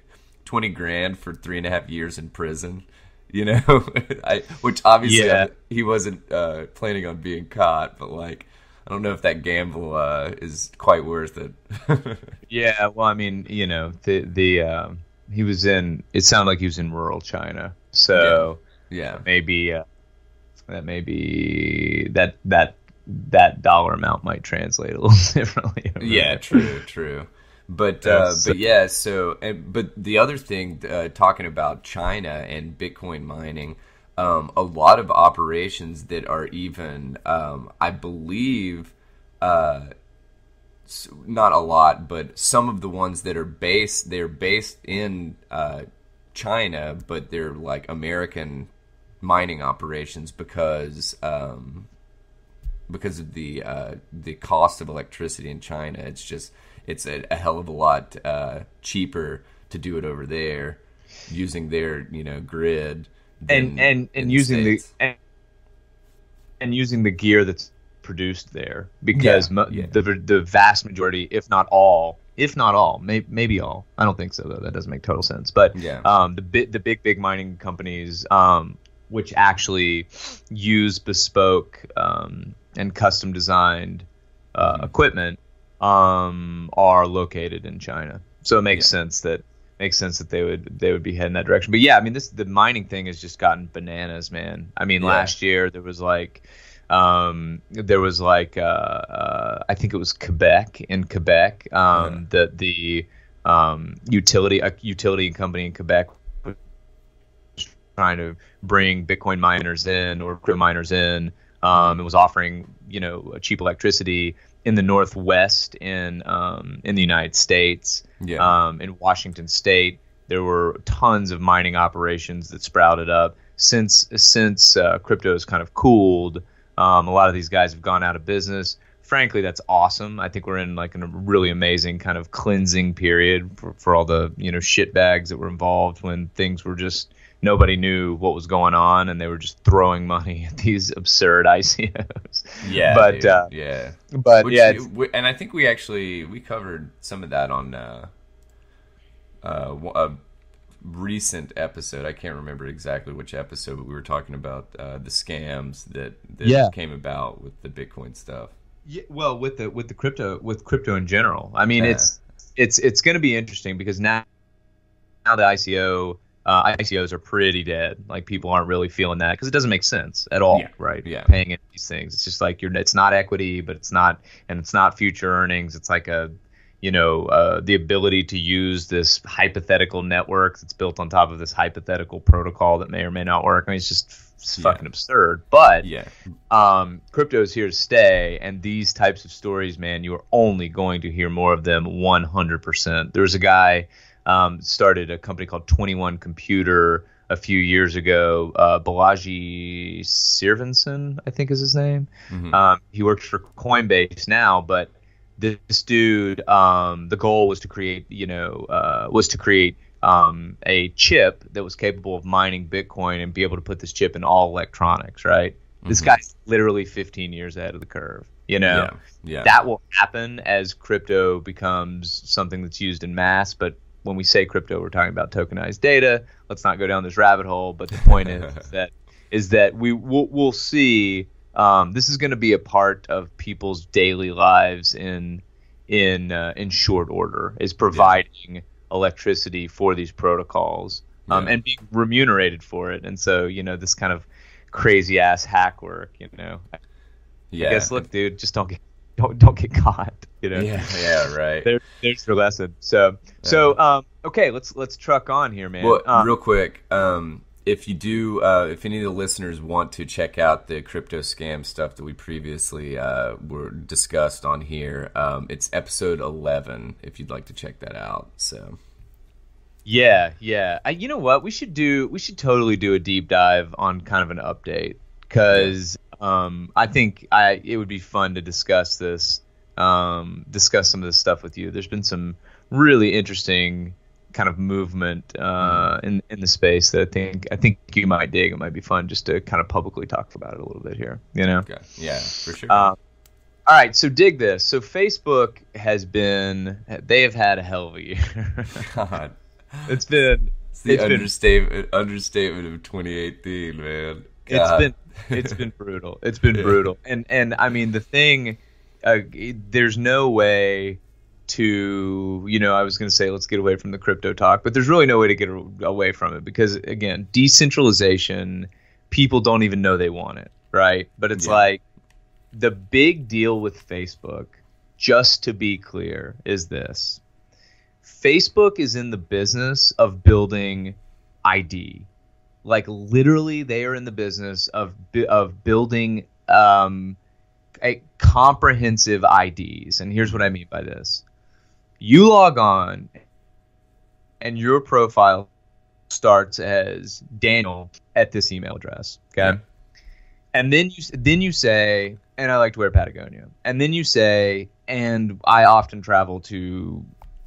20 grand for 3.5 years in prison, which obviously he wasn't planning on being caught, but like, I don't know if that gamble is quite worth it. Yeah, well, I mean, he was in. It sounded like he was in rural China, so yeah. Maybe that dollar amount might translate a little differently. Yeah, true. But yeah. So, but the other thing, talking about China and Bitcoin mining, a lot of operations that are even, I believe, not a lot, but some of the ones that are they're based in China, but they're like American mining operations because of the cost of electricity in China. It's a hell of a lot cheaper to do it over there using their grid and using the gear that's produced there, because the vast majority, if not all, maybe all. I don't think so though. That doesn't make total sense. But the big mining companies, which actually use bespoke and custom designed equipment, are located in China. So it makes sense that they would be heading that direction. But yeah, I mean, the mining thing has just gotten bananas, man. I mean, last year there was like. I think it was Quebec. The utility company in Quebec was trying to bring Bitcoin miners in, or crypto miners in. It was offering cheap electricity in the Northwest in the United States. In Washington State, there were tons of mining operations that sprouted up since crypto has kind of cooled. A lot of these guys have gone out of business. Frankly, that's awesome. I think we're in like a really amazing kind of cleansing period for all the shit bags that were involved when things were just, nobody knew what was going on, and they were just throwing money at these absurd ICOs. Yeah, but yeah, but and I think we covered some of that on a recent episode. I can't remember exactly which episode, but we were talking about the scams that came about with the Bitcoin stuff. Yeah, well, with crypto in general. I mean, it's going to be interesting because now the ICO ICOs are pretty dead. Like people aren't really feeling that because it doesn't make sense at all, Yeah. right? Yeah. Paying into these things, it's just like it's not equity, but it's not future earnings. It's like the ability to use this hypothetical network that's built on top of this hypothetical protocol that may or may not work. I mean, it's fucking absurd. But crypto is here to stay, and these types of stories, man, you are only going to hear more of them 100%. There's a guy started a company called 21 Computer a few years ago. Balaji Sirvanson, I think is his name. Mm-hmm. He works for Coinbase now, but this dude, the goal was to create, a chip that was capable of mining Bitcoin and be able to put this chip in all electronics, right? Mm-hmm. This guy's literally 15 years ahead of the curve. That will happen as crypto becomes something that's used in mass. But when we say crypto, we're talking about tokenized data. Let's not go down this rabbit hole. But the point is that we'll see. This is going to be a part of people's daily lives in short order. Is providing electricity for these protocols and being remunerated for it. And so this kind of crazy ass hack work. I guess look, dude, just don't get caught. Right. There's your lesson. So okay, let's truck on here, man. Well, real quick, if you do, if any of the listeners want to check out the crypto scam stuff that we previously were discussed on here, it's episode 11. If you'd like to check that out, so. Yeah. You know what? We should totally do a deep dive on kind of an update because I think it would be fun to discuss this. Discuss some of this stuff with you. There's been some really interesting kind of movement in the space that I think you might dig. It might be fun just to kind of publicly talk about it a little bit here. Okay. Yeah, for sure. All right, so dig this. So Facebook they have had a hell of a year. God, it's the understatement of 2018, man. God. It's been brutal. It's been brutal. And I mean the thing. There's no way to, I was going to say let's get away from the crypto talk, but there's really no way to get away from it because, again, decentralization, people don't even know they want it, right? But it's like the big deal with Facebook, just to be clear, is this. Facebook is in the business of building ID. Like literally they are in the business of building a comprehensive IDs. And here's what I mean by this. You log on and your profile starts as Daniel at this email address. Okay. And then you say, and I like to wear Patagonia. And then you say, and I often travel to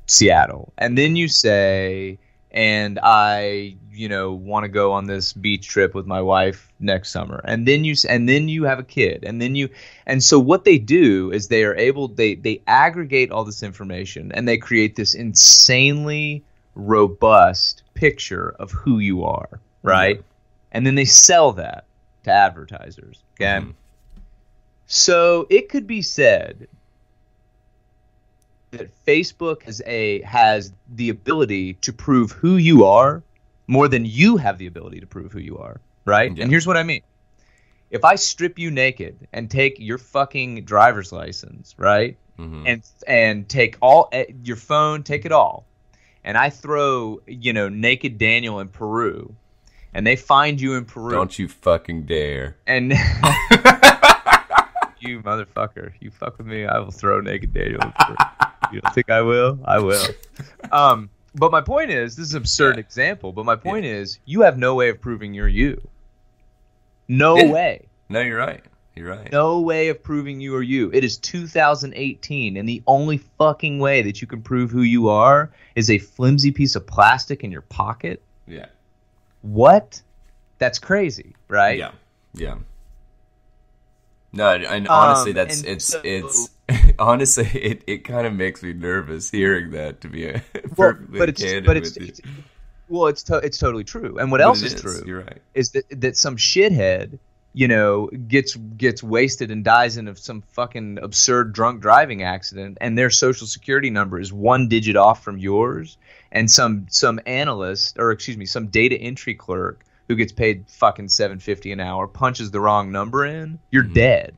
Seattle. And then you say, and I, want to go on this beach trip with my wife next summer. And then you have a kid. And so what they do is they aggregate all this information and they create this insanely robust picture of who you are, right? Mm-hmm. And then they sell that to advertisers. Okay. Mm-hmm. So it could be said that Facebook has the ability to prove who you are more than you have the ability to prove who you are, right? Yeah. And here's what I mean. If I strip you naked and take your fucking driver's license, right? Mm-hmm. And take all your phone, take it all. And I throw, naked Daniel in Peru and they find you in Peru. Don't you fucking dare. And you motherfucker, you fuck with me, I will throw naked Daniel in Peru. You don't think I will? I will. But my point is, this is an absurd example, but my point is, you have no way of proving you're you. No way. No, you're right. You're right. No way of proving you are you. It is 2018, and the only fucking way that you can prove who you are is a flimsy piece of plastic in your pocket. Yeah. What? That's crazy, right? Yeah. No, and honestly, honestly, it kind of makes me nervous hearing that, to be perfectly candid with you. It's totally true. And what else is true? You're right. Is that some shithead gets wasted and dies in some fucking absurd drunk driving accident, and their social security number is one digit off from yours, and some analyst, or excuse me, some data entry clerk who gets paid fucking $7.50 an hour punches the wrong number in, you're dead.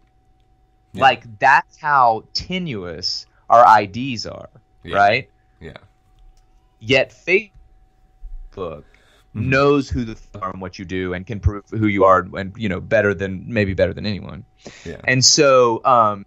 Yeah. Like, that's how tenuous our IDs are, right? Yeah. Yet Facebook knows who the fuck are and what you do, and can prove who you are, and better than anyone. Yeah. And so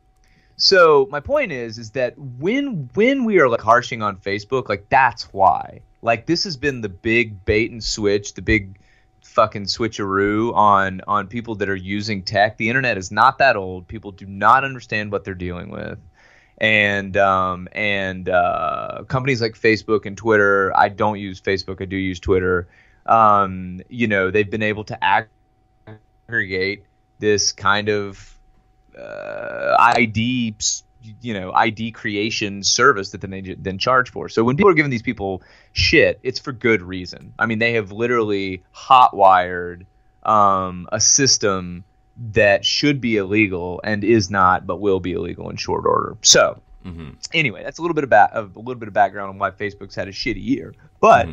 so my point is that when we are like harshing on Facebook, like, that's why. Like, this has been the big bait and switch, the big fucking switcheroo on people that are using tech. The internet is not that old. People do not understand what they're dealing with. And companies like Facebook and Twitter, I don't use Facebook, I do use Twitter. They've been able to aggregate this kind of ID creation service that they then charge for. So when people are giving these people shit, it's for good reason. I mean, they have literally hotwired a system that should be illegal and is not, but will be illegal in short order. So anyway, that's a little bit of background on why Facebook's had a shitty year. But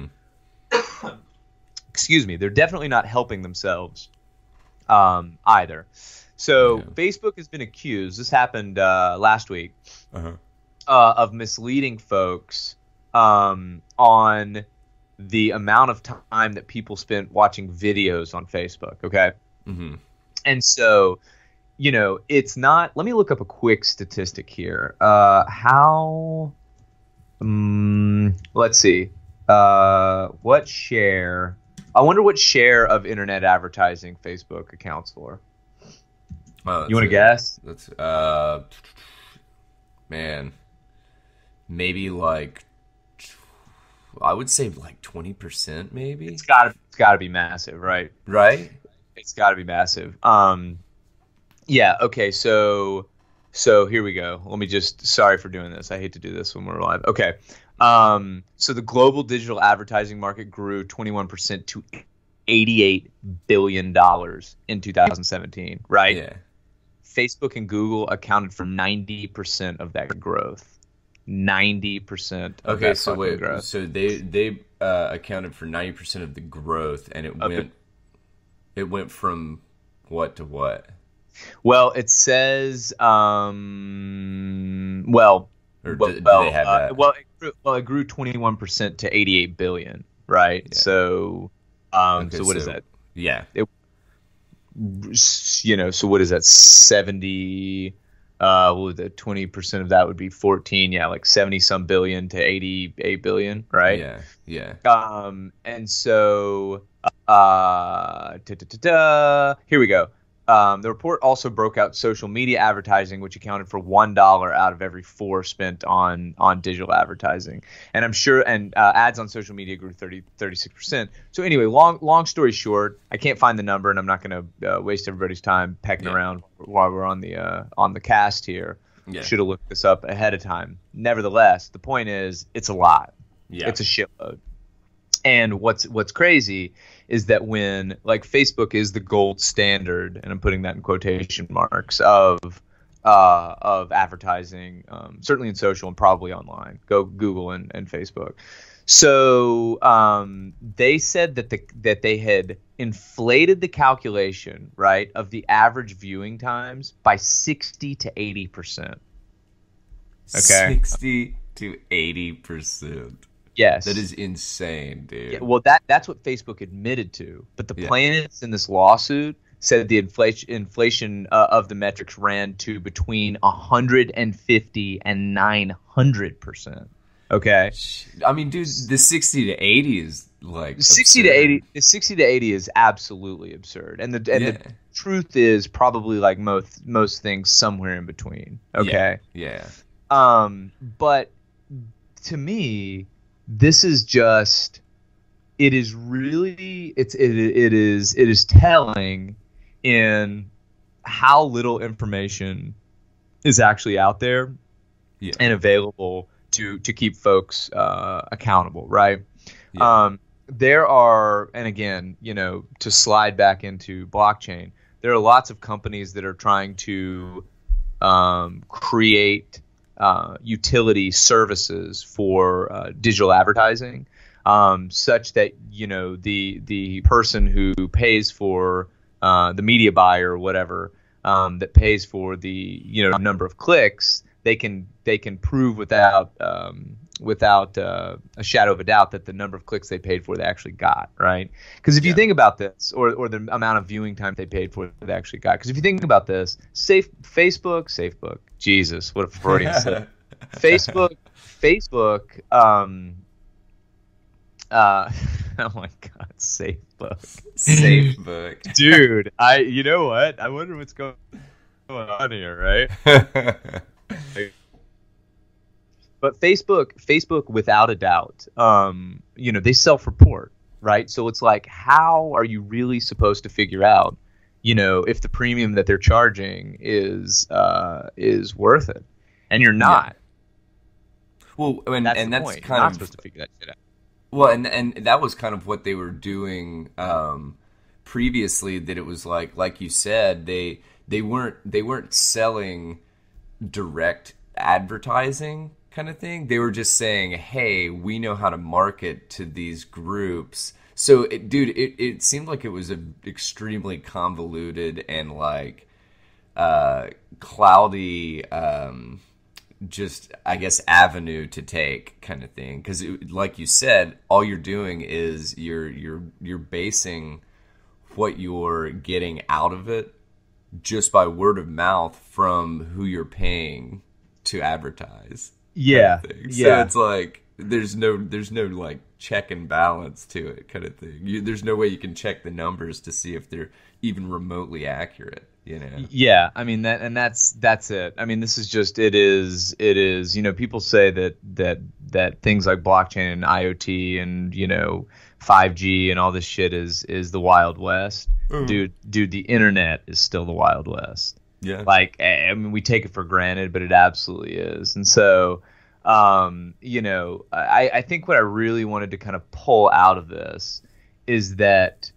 excuse me, they're definitely not helping themselves either. So Facebook has been accused, this happened last week, of misleading folks on the amount of time that people spent watching videos on Facebook, okay? And so, it's not – let me look up a quick statistic here. Let's see. What share – I wonder what share of internet advertising Facebook accounts for. You want to guess? That's man, maybe like I would say like 20%, maybe. It's got to be massive, right? Right. It's got to be massive. Yeah. Okay. So here we go. Let me just. Sorry for doing this. I hate to do this when we're live. Okay. So the global digital advertising market grew 21% to $88 billion in 2017. Right. Yeah. Facebook and Google accounted for 90% of that growth. 90% of that fucking growth. So they accounted for 90% of the growth, and it went from what to what? Well, it says do they have that? It grew 21% to 88 billion, right? Yeah. So so what is that? Yeah. So what is that? 70 the 20% of that would be 14, like 70 some billion to 88 billion, right? Yeah. And so here we go. The report also broke out social media advertising, which accounted for $1 out of every 4 spent on digital advertising. And I'm sure, ads on social media grew 36%. So anyway, long story short, I can't find the number, and I'm not going to waste everybody's time pecking around while we're on the cast here. Yeah. Should have looked this up ahead of time. Nevertheless, the point is, it's a lot. Yeah. It's a shitload. And what's crazy is that when, like, Facebook is the gold standard, and I'm putting that in quotation marks, of advertising, certainly in social and probably online. Go Google and Facebook. So they said that they had inflated the calculation, right, of the average viewing times by 60 to 80%. Okay, 60 to 80%. Yes. That is insane, dude. Yeah, well, that's what Facebook admitted to. But the plaintiffs in this lawsuit said the inflation of the metrics ran to between 150 and 900%. Okay? I mean, dude, the 60 to 80 is like 60 absurd. to 80. The 60 to 80 is absolutely absurd. And the truth is probably like most things somewhere in between. Okay? Yeah. But to me, this is just, it is really, it is telling in how little information is actually out there and available to keep folks accountable, right? Yeah. There are, and again, to slide back into blockchain, there are lots of companies that are trying to create utility services for digital advertising, such that the person who pays for the media buyer or whatever, that pays for the number of clicks, they can prove without a shadow of a doubt that the number of clicks they paid for they actually got, right? Because if you think about this, or the amount of viewing time they paid for they actually got, because if you think about this, Facebook, Jesus, what a Freudian slip. Facebook, oh my God, SafeBook. Dude, you know what? I wonder what's going on here, right? But Facebook, without a doubt, they self-report, right? So it's like, how are you really supposed to figure out, if the premium that they're charging is worth it? And you're not. Well, and that's kind of you're not supposed to figure that shit out. Well, and that was kind of what they were doing previously. That it was like you said, they weren't selling direct advertising kind of thing. They were just saying, hey, we know how to market to these groups. So it seemed like it was an extremely convoluted and cloudy just, I guess, avenue to take kind of thing. Because like you said, all you're doing is you're basing what you're getting out of it just by word of mouth from who you're paying to advertise. Yeah. Kind of thing. So it's like there's no like check and balance to it kind of thing. There's no way you can check the numbers to see if they're even remotely accurate. Yeah, I mean that's it. I mean, this is just it is. People say that things like blockchain and IoT and 5G and all this shit is the Wild West. Dude, the internet is still the Wild West. Yeah. I mean, we take it for granted, but it absolutely is. And so I think what I really wanted to kind of pull out of this is that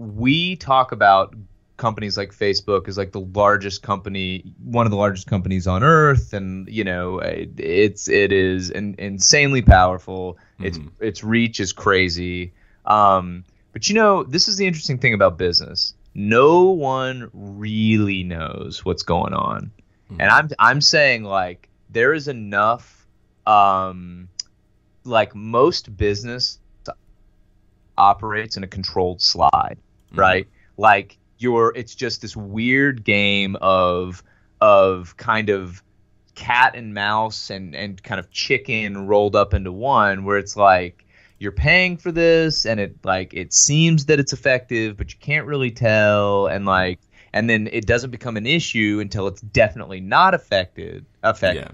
we talk about companies like Facebook as like the largest company, one of the largest companies on earth, and it is insanely powerful. Its reach is crazy. But this is the interesting thing about business. No one really knows what's going on, and I'm saying like there is enough. Like most business operates in a controlled slide, right? Like it's just this weird game of kind of cat and mouse and kind of chicken rolled up into one, where it's like you're paying for this and it seems that it's effective, but you can't really tell, and then it doesn't become an issue until it's definitely not effective. Yeah.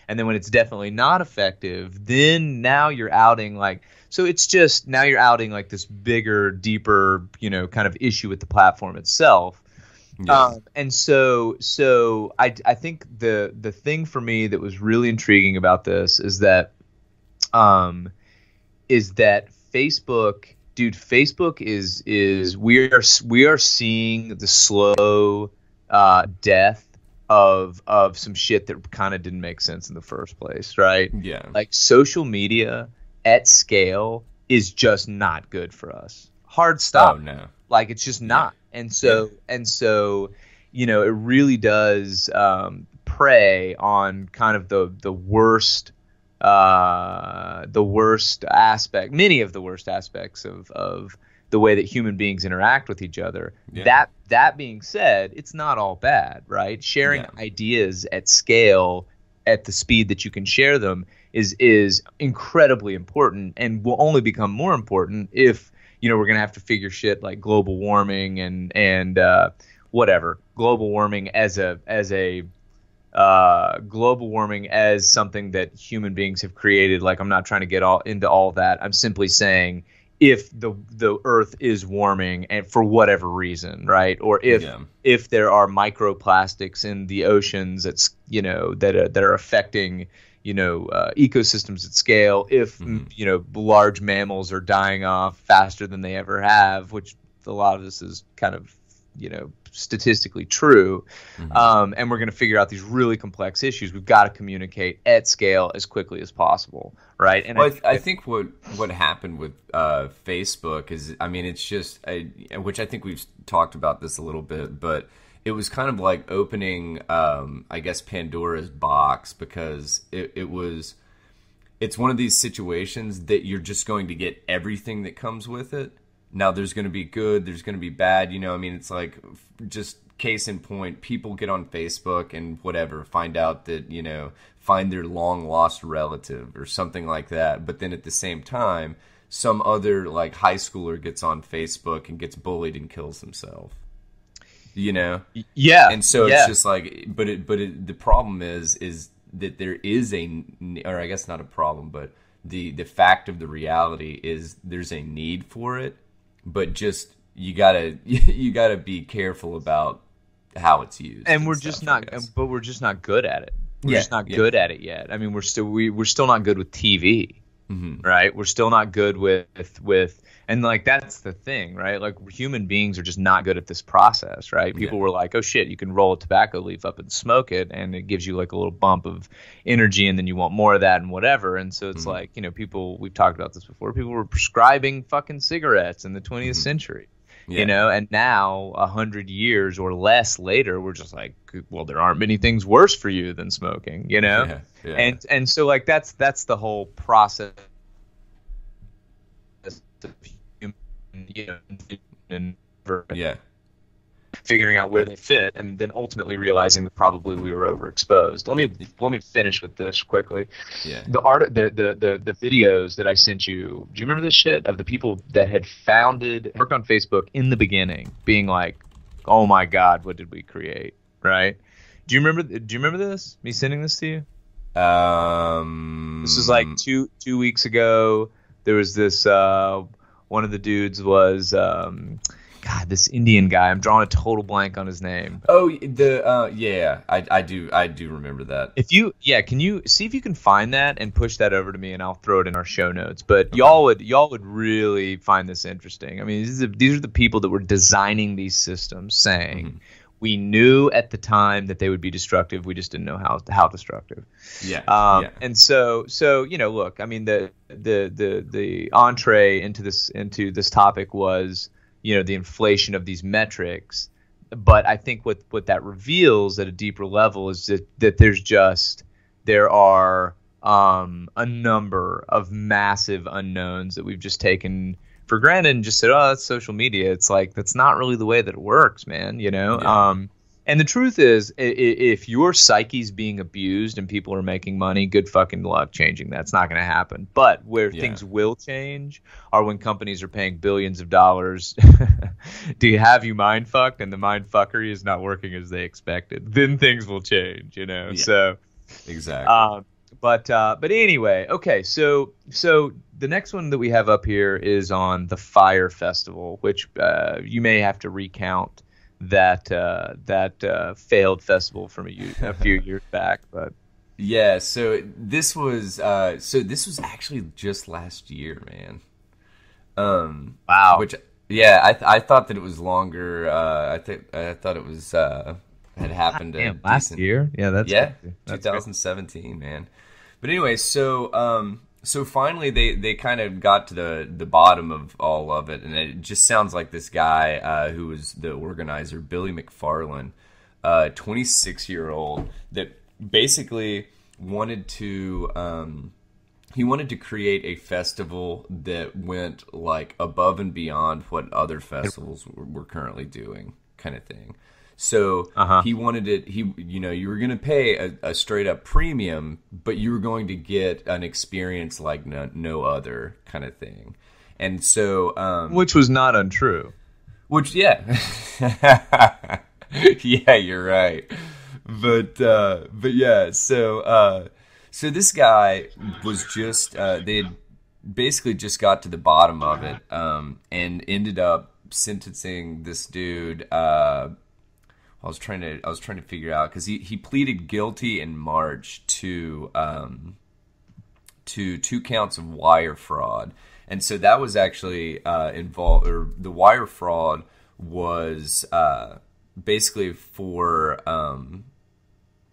And then when it's definitely not effective, then now you're outing so it's just now you're outing like this bigger, deeper, kind of issue with the platform itself. Yeah. And so I think the thing for me that was really intriguing about this is that Facebook, dude, Facebook is we are seeing the slow death of some shit that kind of didn't make sense in the first place, right? Yeah. Like social media at scale is just not good for us. Hard stop. Oh no. It's just not. Yeah. And so it really does prey on kind of the worst aspect, many of the worst aspects of the way that human beings interact with each other. Yeah. That being said, it's not all bad, right? Sharing ideas at scale at the speed that you can share them is incredibly important, and will only become more important if we're gonna have to figure shit like global warming and whatever. Global warming as global warming as something that human beings have created. I'm not trying to get into all that. I'm simply saying if the Earth is warming and for whatever reason, right? Or if there are microplastics in the oceans that's that are affecting ecosystems at scale, if large mammals are dying off faster than they ever have, which a lot of this is kind of, statistically true. And we're going to figure out these really complex issues. We've got to communicate at scale as quickly as possible, right? And I think what happened with Facebook is, I mean, it's just, which I think we've talked about this a little bit, but it was kind of like opening, I guess, Pandora's box, because it's one of these situations that you're just going to get everything that comes with it. Now, there's going to be good, there's going to be bad, I mean, it's like, just case in point, people get on Facebook and whatever, find out that, find their long-lost relative or something like that. But then at the same time, some other, like, high schooler gets on Facebook and gets bullied and kills himself. Yeah. And so it's just like, the problem is that there is or I guess not a problem, but the fact of the reality is there's a need for it. But just you gotta be careful about how it's used, and we're just not good at it. We're just not good at it yet. I mean, we're still not good with TV, right? We're still not good with, and like that's the thing, right? Like human beings are just not good at this process, right? People were like, oh shit, you can roll a tobacco leaf up and smoke it, and it gives you like a little bump of energy, and then you want more of that and whatever. And so it's like, people, we've talked about this before, people were prescribing fucking cigarettes in the 20th century. And now 100 years or less later, we're just like, well, there aren't many things worse for you than smoking, And so like that's the whole process of human, and figuring out where they fit, and then ultimately realizing that probably we were overexposed. Let me finish with this quickly. The videos that I sent you. Do you remember this shit of the people that had worked on Facebook in the beginning, being like, "Oh my God, what did we create?" Right? Do you remember this? Me sending this to you? This was like two weeks ago. There was this. One of the dudes was. This Indian guy. I'm drawing a total blank on his name. Oh, I do remember that. Can you see if you can find that and push that over to me, and I'll throw it in our show notes. But okay. y'all would really find this interesting. I mean, these are the people that were designing these systems, saying we knew at the time that they would be destructive. We just didn't know how destructive. And so look, I mean, the entree into this topic was, the inflation of these metrics. But I think what that reveals at a deeper level is that there are a number of massive unknowns that we've just taken for granted and just said, oh, that's social media. It's like, that's not really the way that it works, man, And the truth is, if your psyche's being abused and people are making money, good fucking luck changing that. It's not going to happen. But where things will change are when companies are paying billions of dollars to have you mind fucked, and the mind fuckery is not working as they expected. Then things will change, So exactly. But anyway, okay. So the next one that we have up here is on the Fire Festival, which you may have to recount. That failed festival from a few years back, but so this was actually just last year, man. Wow. Which I thought that it was longer. I thought it was had happened last year. Yeah, that's 2017, good. Man. But anyway, so finally they kind of got to the bottom of all of it, and it just sounds like this guy who was the organizer, Billy McFarland, 26-year-old, that basically wanted to create a festival that went like above and beyond what other festivals were currently doing, kind of thing. So he wanted it. You were going to pay a straight up premium, but you were going to get an experience like no other, kind of thing. And so, which was not untrue. Which, yeah, you're right. But yeah. So this guy was just they had basically just got to the bottom of it, and ended up sentencing this dude. I was trying to figure out, because he pleaded guilty in March to 2 counts of wire fraud, And so that was actually involved, or the wire fraud was basically for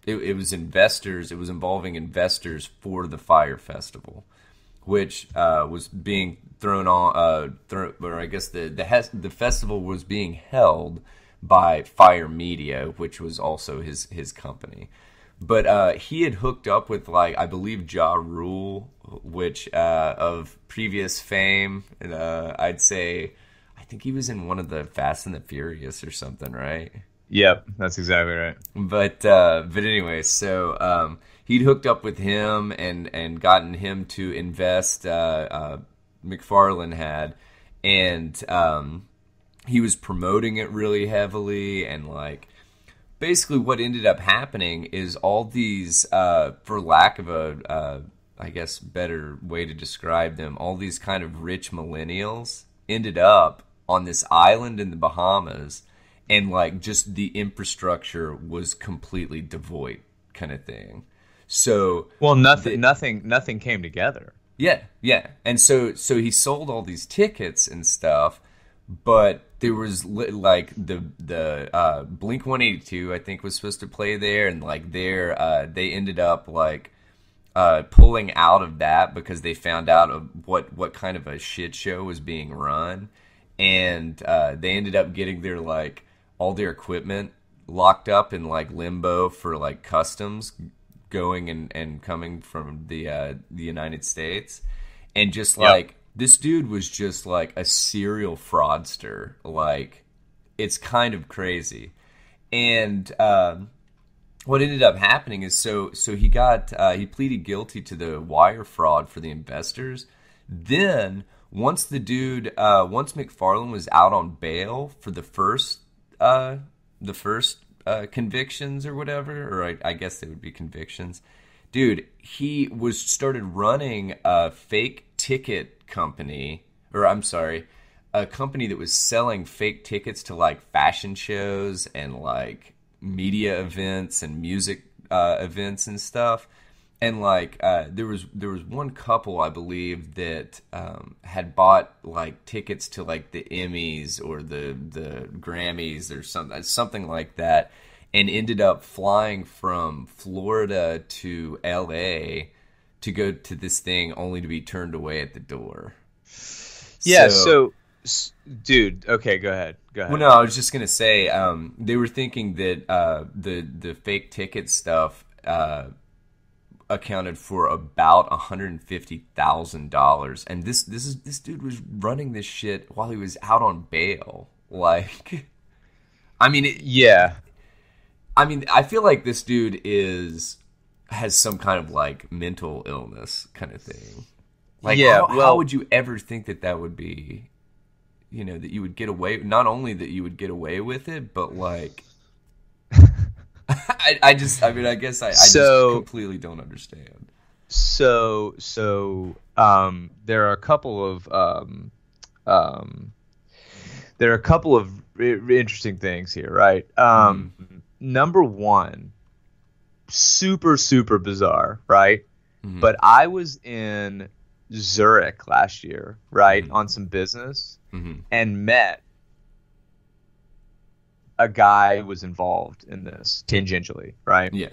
it was investors. It was involving investors for the Fire Festival, which was being thrown on, or I guess the festival was being held by Fire Media, which was also his company. But he had hooked up with, like, I believe Ja Rule, which of previous fame. I'd say, I think he was in one of the Fast and the Furious or something, right? Yep, that's exactly right. But anyway, so he'd hooked up with him and gotten him to invest. McFarlane had, and he was promoting it really heavily, and like basically what ended up happening is all these, for lack of a I guess better way to describe them, all these kind of rich millennials ended up on this island in the Bahamas. And like just the infrastructure was completely devoid, kind of thing. So nothing came together. Yeah. And so he sold all these tickets and stuff, but there was like the Blink 182 I think was supposed to play there, and like they ended up like pulling out of that because they found out of what kind of a shit show was being run, and they ended up getting their like all their equipment locked up in like limbo for like customs going and coming from the United States. And just like this dude was just like a serial fraudster. Like, it's kind of crazy. And what ended up happening is so he got he pleaded guilty to the wire fraud for the investors. Then once McFarlane was out on bail for the first convictions or whatever, or I guess they would be convictions. Dude, he started running a fake ticket company, or I'm sorry, a company that was selling fake tickets to like fashion shows and like media events and music events and stuff. And like there was one couple, I believe, that had bought like tickets to like the Emmys or the Grammys or something like that, and ended up flying from Florida to LA to go to this thing, only to be turned away at the door. Yeah. So dude, okay, go ahead. Well, no, I was just gonna say they were thinking that the fake ticket stuff accounted for about $150,000, and this dude was running this shit while he was out on bail. Like, I mean, I feel like this dude has some kind of like mental illness kind of thing. Like, how would you ever think that would be, that you would get away? Not only that you would get away with it, but like. I guess I just completely don't understand. So there are a couple of interesting things here, right? Number one, super super bizarre, right? Mm-hmm. But I was in Zurich last year, right, on some business, and met a guy who was involved in this tangentially, right? Yeah.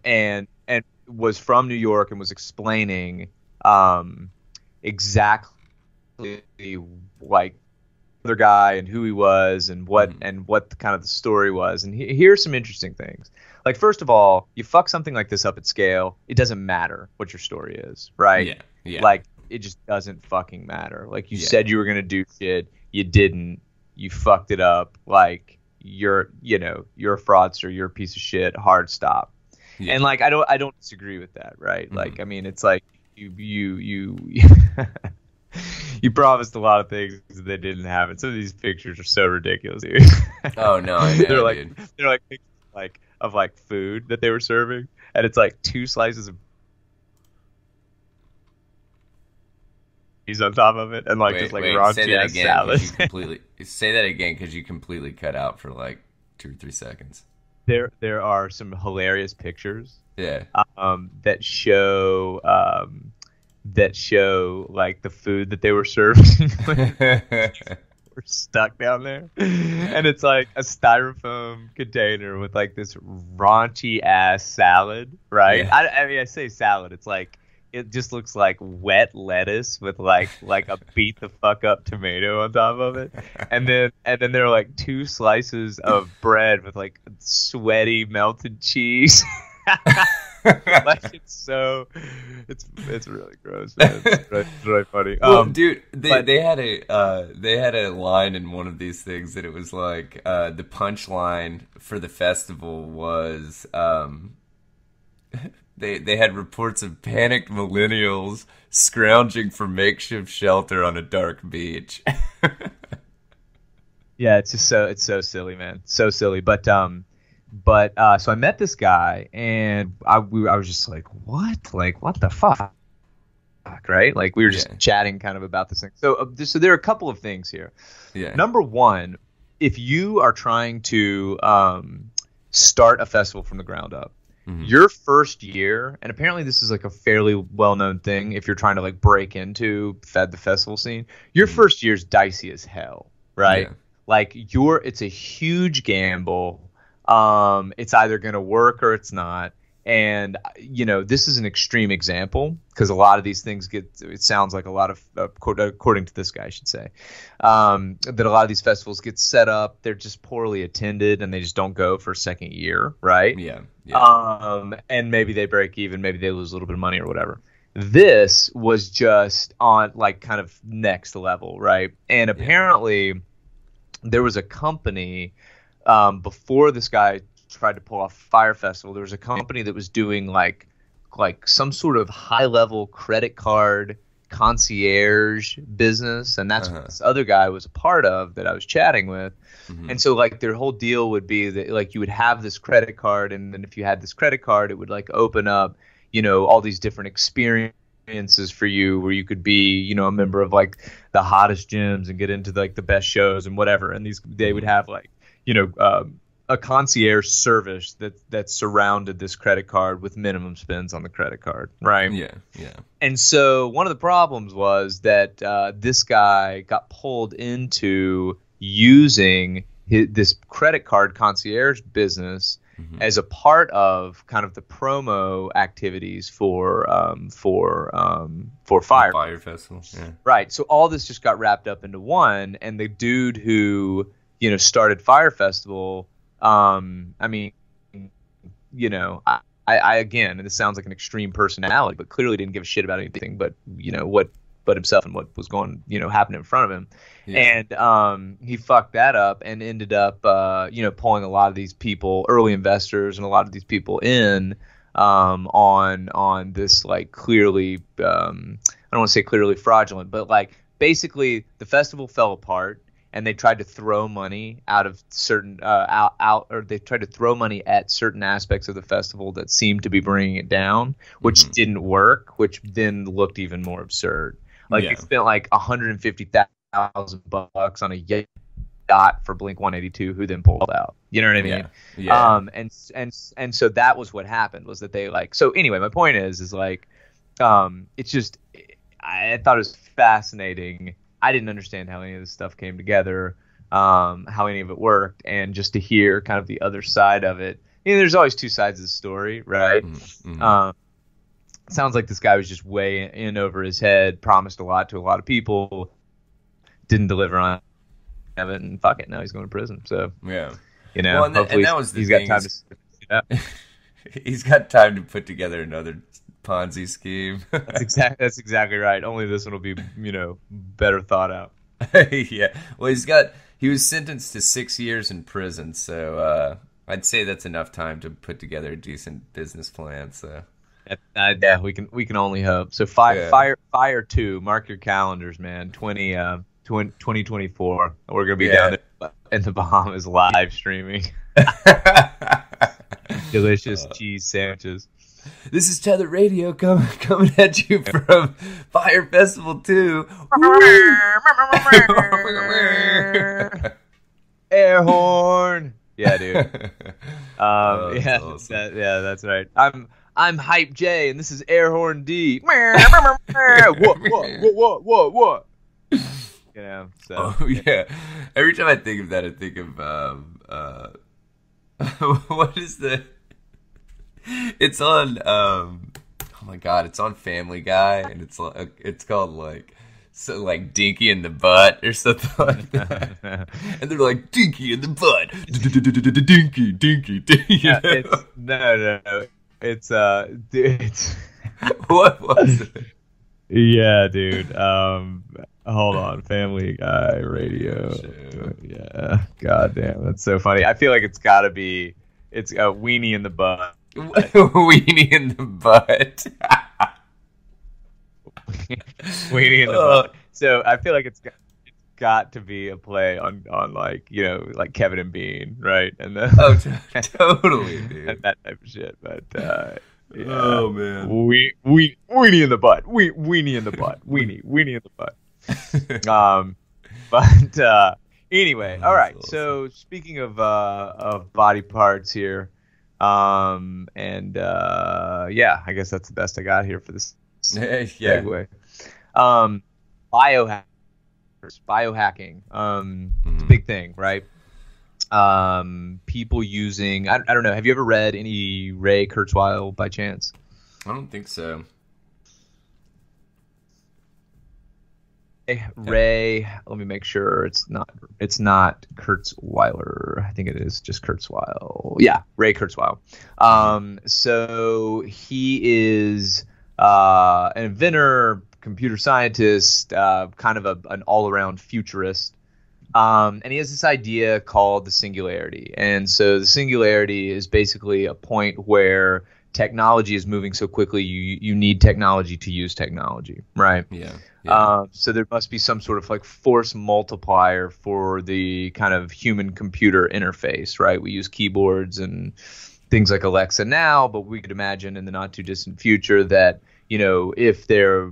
And was from New York and was explaining exactly like the guy and who he was and what the kind of the story was. And here's some interesting things. Like, first of all, you fuck something like this up at scale, it doesn't matter what your story is, right? Yeah. Like, it just doesn't fucking matter. Like, you said you were gonna do shit, you didn't. You fucked it up. Like, you're a fraudster. You're a piece of shit. Hard stop. Yeah. And like, I don't disagree with that, right? Mm-hmm. Like, I mean, it's like you you promised a lot of things that didn't happen. Some of these pictures are so ridiculous, dude. Oh no, I know, they're like pictures of food that they were serving, and it's like 2 slices of on top of it, and like raunchy salad. Say that again, because you completely cut out for like 2 or 3 seconds. There are some hilarious pictures. Yeah. That show that show like the food that they were serving when we're stuck down there, and it's like a styrofoam container with like this raunchy ass salad, right? Yeah. I mean, I say salad, it's like it just looks like wet lettuce with like a beat the fuck up tomato on top of it, and then there are like two slices of bread with like sweaty melted cheese. Like it's really gross, man. It's really funny. Well, dude, they had a line in one of these things that it was like the punchline for the festival was they had reports of panicked millennials scrounging for makeshift shelter on a dark beach. Yeah, it's so silly, man, so silly. But so I met this guy, and I was just like, what the fuck, right? Like we were just chatting kind of about this thing. So there are a couple of things here. Yeah. Number one, if you are trying to start a festival from the ground up, your first year, and apparently this is like a fairly well-known thing if you're trying to like break into the festival scene, your first year's dicey as hell, right? Yeah. Like it's a huge gamble. It's either going to work or it's not. And, this is an extreme example because a lot of these things it sounds like a lot of, according to this guy, I should say, that a lot of these festivals get set up, they're just poorly attended and they just don't go for a second year, right? Yeah. And maybe they break even, maybe they lose a little bit of money or whatever. This was just on like kind of next level, right? And apparently there was a company before this guy tried to pull off Fire Festival, there was a company that was doing like some sort of high level credit card concierge business, and that's what this other guy was a part of that I was chatting with. And so like their whole deal would be that like you would have this credit card, and then if you had this credit card, it would like open up, all these different experiences for you where you could be, a member of like the hottest gyms and get into like the best shows and whatever. And they would have like, a concierge service that surrounded this credit card with minimum spends on the credit card, right? Yeah. And so one of the problems was that this guy got pulled into using this credit card concierge business as a part of kind of the promo activities for Fire Festival. Yeah. Right. So all this just got wrapped up into one, and the dude who started Fire Festival. I again, and this sounds like an extreme personality, but clearly didn't give a shit about anything but himself and what was going, happening in front of him. Yeah. And he fucked that up and ended up, pulling a lot of these people, early investors, and a lot of these people in on this like clearly, I don't want to say clearly fraudulent, but like basically the festival fell apart. And they tried to throw money out of certain or they tried to throw money at certain aspects of the festival that seemed to be bringing it down, which didn't work, which then looked even more absurd. Like they spent like $150,000 on a yacht for Blink-182, who then pulled out. You know what I mean? Yeah. And so that was what happened, was that they like. So anyway, my point is like, it's just I thought it was fascinating. I didn't understand how any of this stuff came together, how any of it worked, and just to hear kind of the other side of it. There's always two sides of the story, right? It sounds like this guy was just way in over his head, promised a lot to a lot of people, didn't deliver on it, and fuck it, now he's going to prison. So well, hopefully that was the he's thing, got time to. He's got time to put together another Ponzi scheme. That's exactly right. Only this one will be, better thought out. Yeah. Well, he was sentenced to 6 years in prison, so I'd say that's enough time to put together a decent business plan. So yeah, we can only hope. So Fire 2, mark your calendars, man. 2024. We're gonna be down there in the Bahamas live streaming. Delicious cheese sandwiches. This is Tether Radio coming at you from Fire Festival 2. Air horn. Yeah, dude. Awesome. That's right. I'm I'm Hype J, and this is Air Horn D. What? You know, so. Oh yeah. Every time I think of that, I think of what is the? It's on oh my god, it's on Family Guy, and it's called like Dinky in the Butt or something like that. And they're like Dinky in the Butt, Dinky. Yeah, it's no. It's What was it? Yeah, dude. Hold on, Family Guy radio. Yeah, goddamn, that's so funny. I feel like it's got to be. It's a weenie in the butt. Weenie in the butt. Weenie in the butt. So I feel like it's got to be a play on like, you know, like Kevin and Bean, right? And Totally, dude. And that type of shit. But yeah. Oh man, weenie in the butt. Weenie in the butt. Weenie in the butt. But anyway, all right. Awesome. So speaking of body parts here, and yeah, I guess that's the best I got here for this segue. Biohacking. It's a big thing, right? People using I don't know. Have you ever read any Ray Kurzweil by chance? I don't think so. Ray, let me make sure it's not Kurzweiler. I think it is just Kurzweil. Yeah, Ray Kurzweil. So he is an inventor, computer scientist, kind of an all-around futurist. And he has this idea called the singularity. And so the singularity is basically a point where technology is moving so quickly you need technology to use technology, right? Yeah. So there must be some sort of like force multiplier for the kind of human computer interface, right? We use keyboards and things like Alexa now, but we could imagine in the not too distant future that, you know, if they're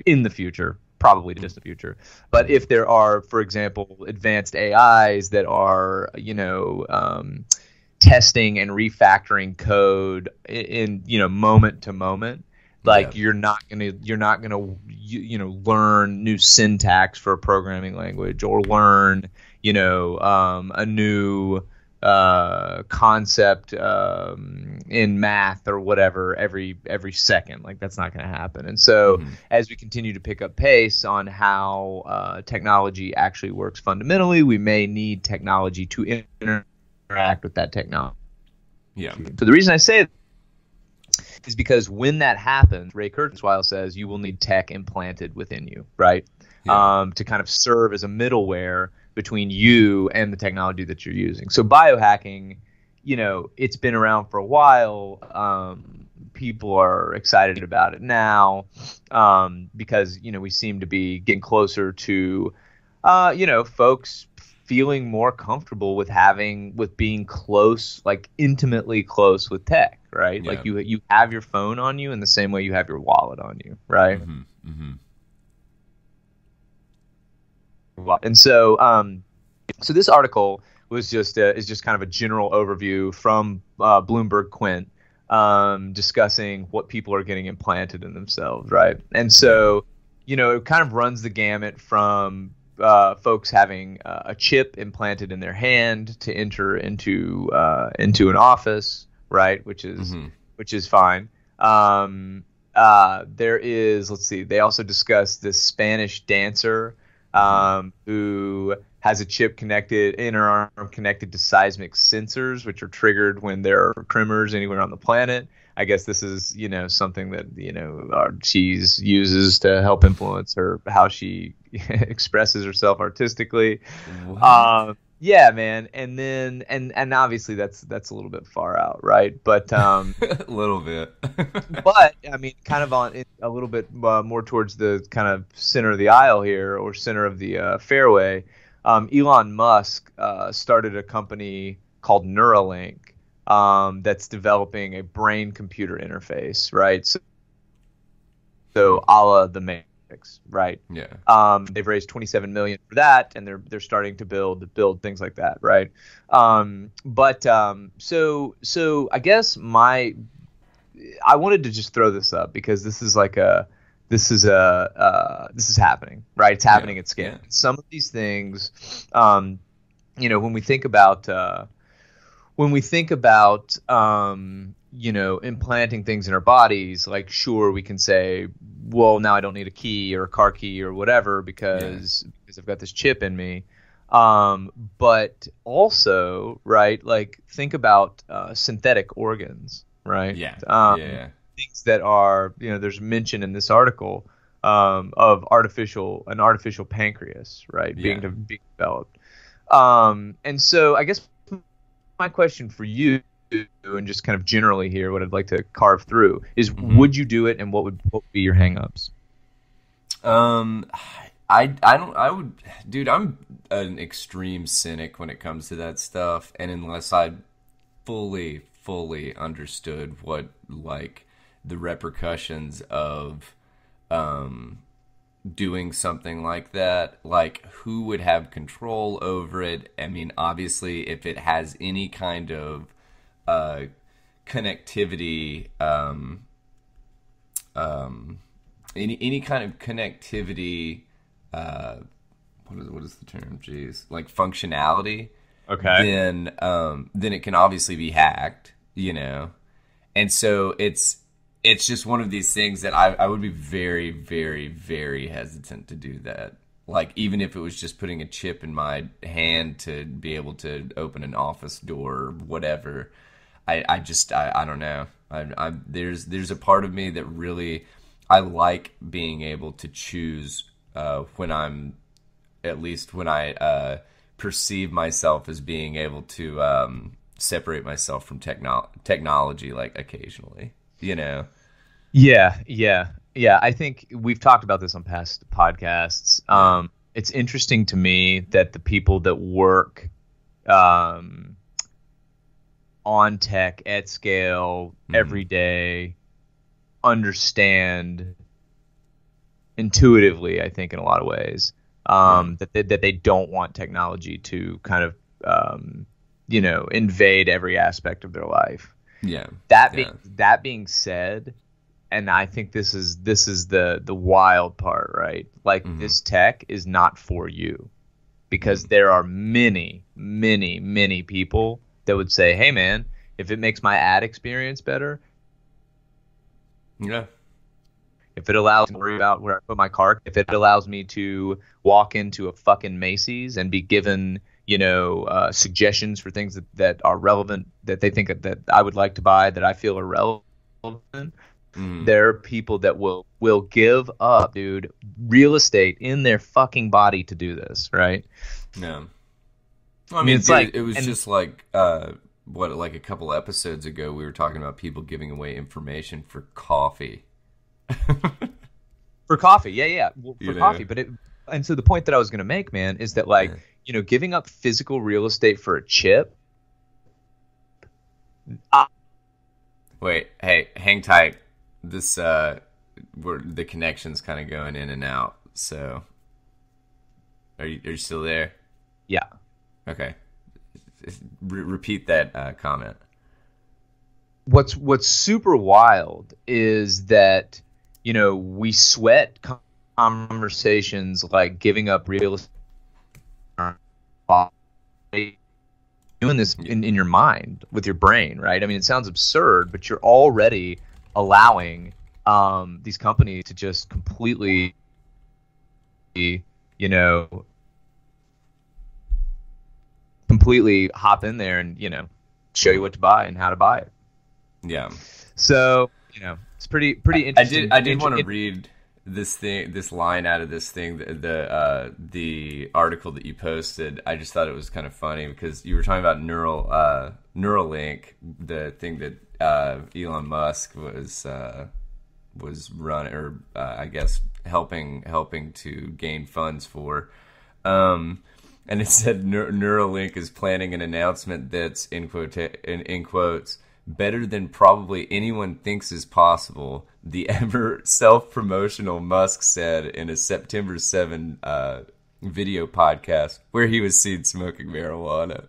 in the future, probably distant future, but if there are, for example, advanced AIs that are, you know, testing and refactoring code in you know, moment to moment, like you're not gonna you know, learn new syntax for a programming language or learn, you know, a new concept in math or whatever every second. Like that's not going to happen. And so as we continue to pick up pace on how technology actually works fundamentally, we may need technology to interact with that technology. Yeah. So the reason I say is because when that happens, Ray Kurzweil says you will need tech implanted within you, right? Yeah. To kind of serve as a middleware between you and the technology that you're using. So biohacking, you know, it's been around for a while. People are excited about it now because, you know, we seem to be getting closer to, you know, folks feeling more comfortable with being close, like intimately close with tech, right? Yeah. Like you have your phone on you in the same way you have your wallet on you, right? And so, so this article was just is just kind of a general overview from Bloomberg Quint, discussing what people are getting implanted in themselves, right? And so, you know, it kind of runs the gamut from folks having a chip implanted in their hand to enter into an office, right? Which is fine. There is, let's see, they also discuss this Spanish dancer who has a chip connected in her arm connected to seismic sensors, which are triggered when there are tremors anywhere on the planet. I guess this is, you know, something that, you know, she uses to help influence how she expresses herself artistically. Yeah, man. And then and obviously that's a little bit far out, right? But a little bit. But I mean, kind of on a little bit more towards the kind of center of the aisle here, or center of the fairway. Elon Musk started a company called Neuralink that's developing a brain-computer interface, right? So a la the Matrix, right? Yeah. They've raised 27 million for that, and they're starting to build things like that, right? So I guess I wanted to just throw this up because this is this is happening, right? It's happening at scale. Yeah. Some of these things, when we think about implanting things in our bodies, like, sure, we can say, well, now I don't need a key or a car key or whatever because I've got this chip in me. But also, right, like, think about synthetic organs, right? Yeah. Yeah. Things that are, there's mention in this article of an artificial pancreas, right, being developed. And so I guess my question for you, and just kind of generally here, what I'd like to carve through is, would you do it, and what would be your hangups? I would, dude, I'm an extreme cynic when it comes to that stuff, and unless I fully understood what, like, the repercussions of doing something like that, like, who would have control over it? I mean, obviously, if it has any kind of connectivity, any kind of connectivity, what is the term? Jeez, like, functionality. Okay. Then it can obviously be hacked, and so it's just one of these things that I would be very, very, very hesitant to do that. Like, even if it was just putting a chip in my hand to be able to open an office door or whatever, I don't know. There's a part of me that really, I like being able to choose when I perceive myself as being able to separate myself from technology, like, occasionally, Yeah. I think we've talked about this on past podcasts. It's interesting to me that the people that work on tech at scale every day understand intuitively, I think, in a lot of ways, that they don't want technology to kind of invade every aspect of their life. Yeah. That being said, and I think this is the wild part, right? Like, this tech is not for you, because there are many, many, many people that would say, hey, man, if it makes my ad experience better, if it allows me to worry about where I put my car, if it allows me to walk into a fucking Macy's and be given, suggestions for things that are relevant, that they think that I would like to buy, that I feel are relevant. There are people that will give up, dude, real estate in their fucking body to do this, right? Yeah. Well, I mean, it's like, it was just like like a couple episodes ago, we were talking about people giving away information for coffee. For coffee, yeah. Well, for coffee, and so the point that I was going to make, man, is that, like, giving up physical real estate for a chip. Wait, hey, hang tight. This the connection's kind of going in and out. So, are you still there? Yeah. Okay. Repeat that comment. What's super wild is that, we sweat conversations like giving up real estate, doing this in your mind with your brain, right? I mean, it sounds absurd, but you're already allowing these companies to just completely, completely hop in there and, show you what to buy and how to buy it. Yeah. So, it's pretty interesting. I did want to read this line out of this thing, the article that you posted. I just thought it was kind of funny because you were talking about Neuralink, the thing that Elon Musk was running, or I guess helping to gain funds for. And it said Neuralink is planning an announcement that's in quotes better than probably anyone thinks is possible, the ever self-promotional Musk said in a September 7 video podcast where he was seen smoking marijuana.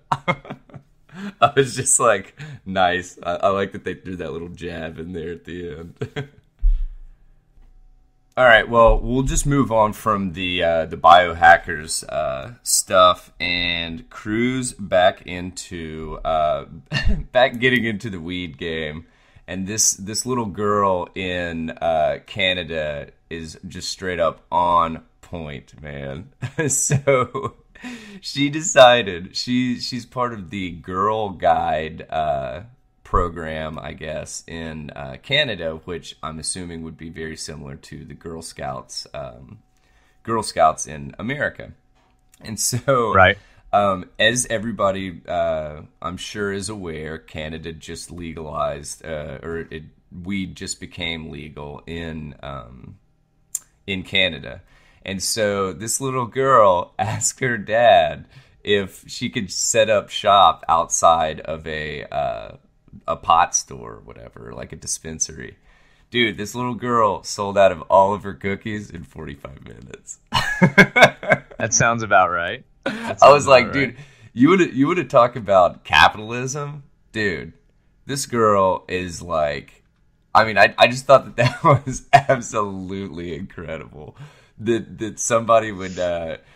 I was just like, nice. I like that they threw that little jab in there at the end. All right, well, we'll just move on from the biohackers stuff and cruise back into back getting into the weed game. And this little girl in Canada is just straight up on point, man. So she decided she's part of the Girl Guide program, I guess, in Canada, which I'm assuming would be very similar to the Girl Scouts in America. And so, Right. As everybody, I'm sure, is aware, Canada just legalized, weed just became legal in Canada. And so this little girl asked her dad if she could set up shop outside of a pot store or whatever, like a dispensary. Dude, this little girl sold out of all of her cookies in 45 minutes. That sounds about right. I was like, dude, you would have talked about capitalism? Dude, this girl is like, I mean, I just thought that was absolutely incredible. That somebody would,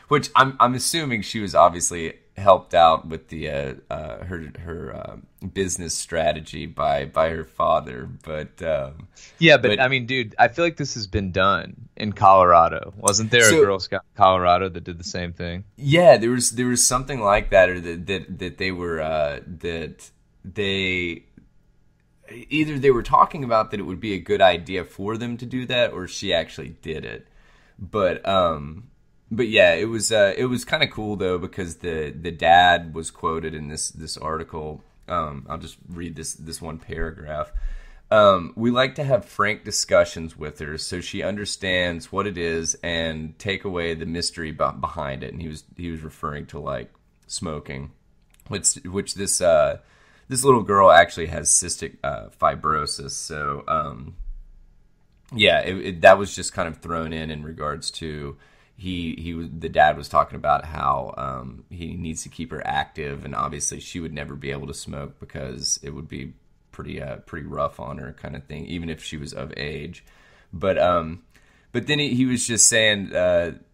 which I'm assuming she was obviously helped out with the her business strategy by her father, but but I mean, dude, I feel like this has been done in Colorado. Wasn't there a Girl Scout in Colorado that did the same thing? Yeah, there was something like that, or that they were that they either they were talking about that it would be a good idea for them to do that, or she actually did it. But yeah, it was kind of cool though, because the dad was quoted in this article. I'll just read this one paragraph. We like to have frank discussions with her so she understands what it is and take away the mystery behind it. And he was referring to like smoking, which this little girl actually has cystic fibrosis. So yeah, that was just kind of thrown in regards to the dad was talking about how he needs to keep her active, and obviously she would never be able to smoke because it would be pretty rough on her, kind of thing, even if she was of age. But then he was just saying,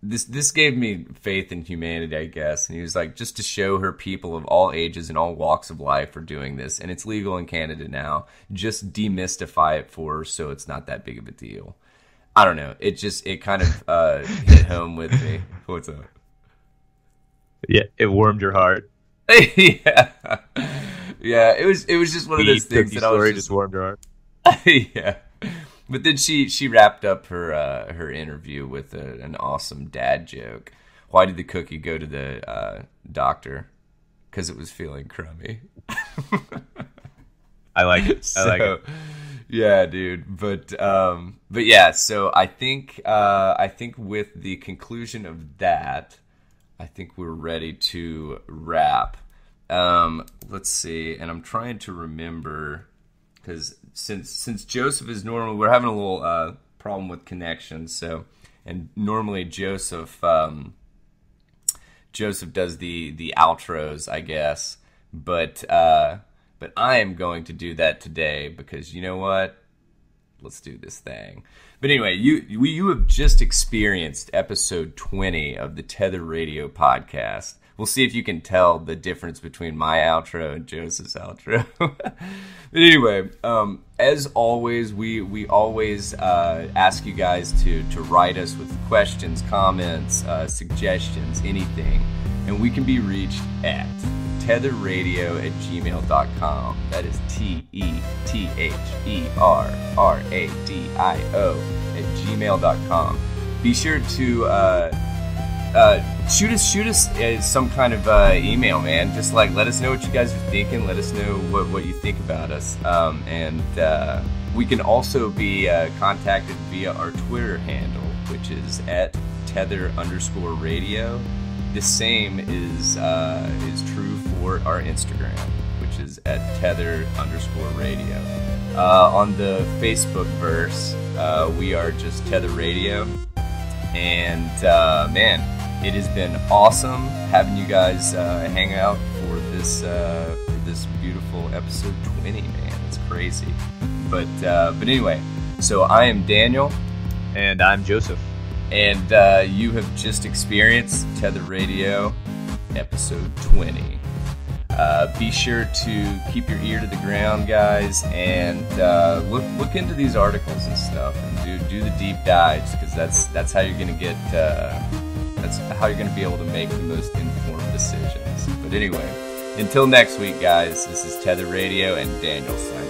this gave me faith in humanity, I guess. And he was like, just to show her people of all ages and all walks of life are doing this, and it's legal in Canada now. Just demystify it for her so it's not that big of a deal. I don't know. It kind of hit home with me. What's up? Yeah, it warmed your heart. Yeah. Yeah, it was just one of those things that I was just warmed your heart. Yeah. But then she wrapped up her interview with an awesome dad joke. Why did the cookie go to the doctor? Because it was feeling crummy. I like it. I like it. Yeah, dude. But yeah. So I think with the conclusion of that, I think we're ready to wrap. Let's see. And I'm trying to remember, because since Joseph is normally, we're having a little problem with connection. So, and normally Joseph does the outros, I guess, but I am going to do that today because you know what? Let's do this thing. But anyway, you have just experienced episode 20 of the Tether Radio podcast. We'll see if you can tell the difference between my outro and Joseph's outro. But anyway, as always, we always ask you guys to write us with questions, comments, suggestions, anything. And we can be reached at tetherradio@gmail.com. That is tetherradio@gmail.com. Be sure to shoot us some kind of email, man. Just like let us know what you guys are thinking. Let us know what you think about us. And we can also be contacted via our Twitter handle, which is at tether_radio. The same is true for our Instagram, which which is at Tether_radio. On the Facebook verse, we are just Tether Radio. And man, it has been awesome having you guys hang out for this beautiful episode 20, man. It's crazy. But anyway, so I am Daniel. And I'm Joseph. And you have just experienced Tether Radio, episode 20. Be sure to keep your ear to the ground, guys, and look into these articles and stuff, and do the deep dives, because that's how you're gonna get that's how you're gonna be able to make the most informed decisions. But anyway, until next week, guys, this is Tether Radio and Daniel signing.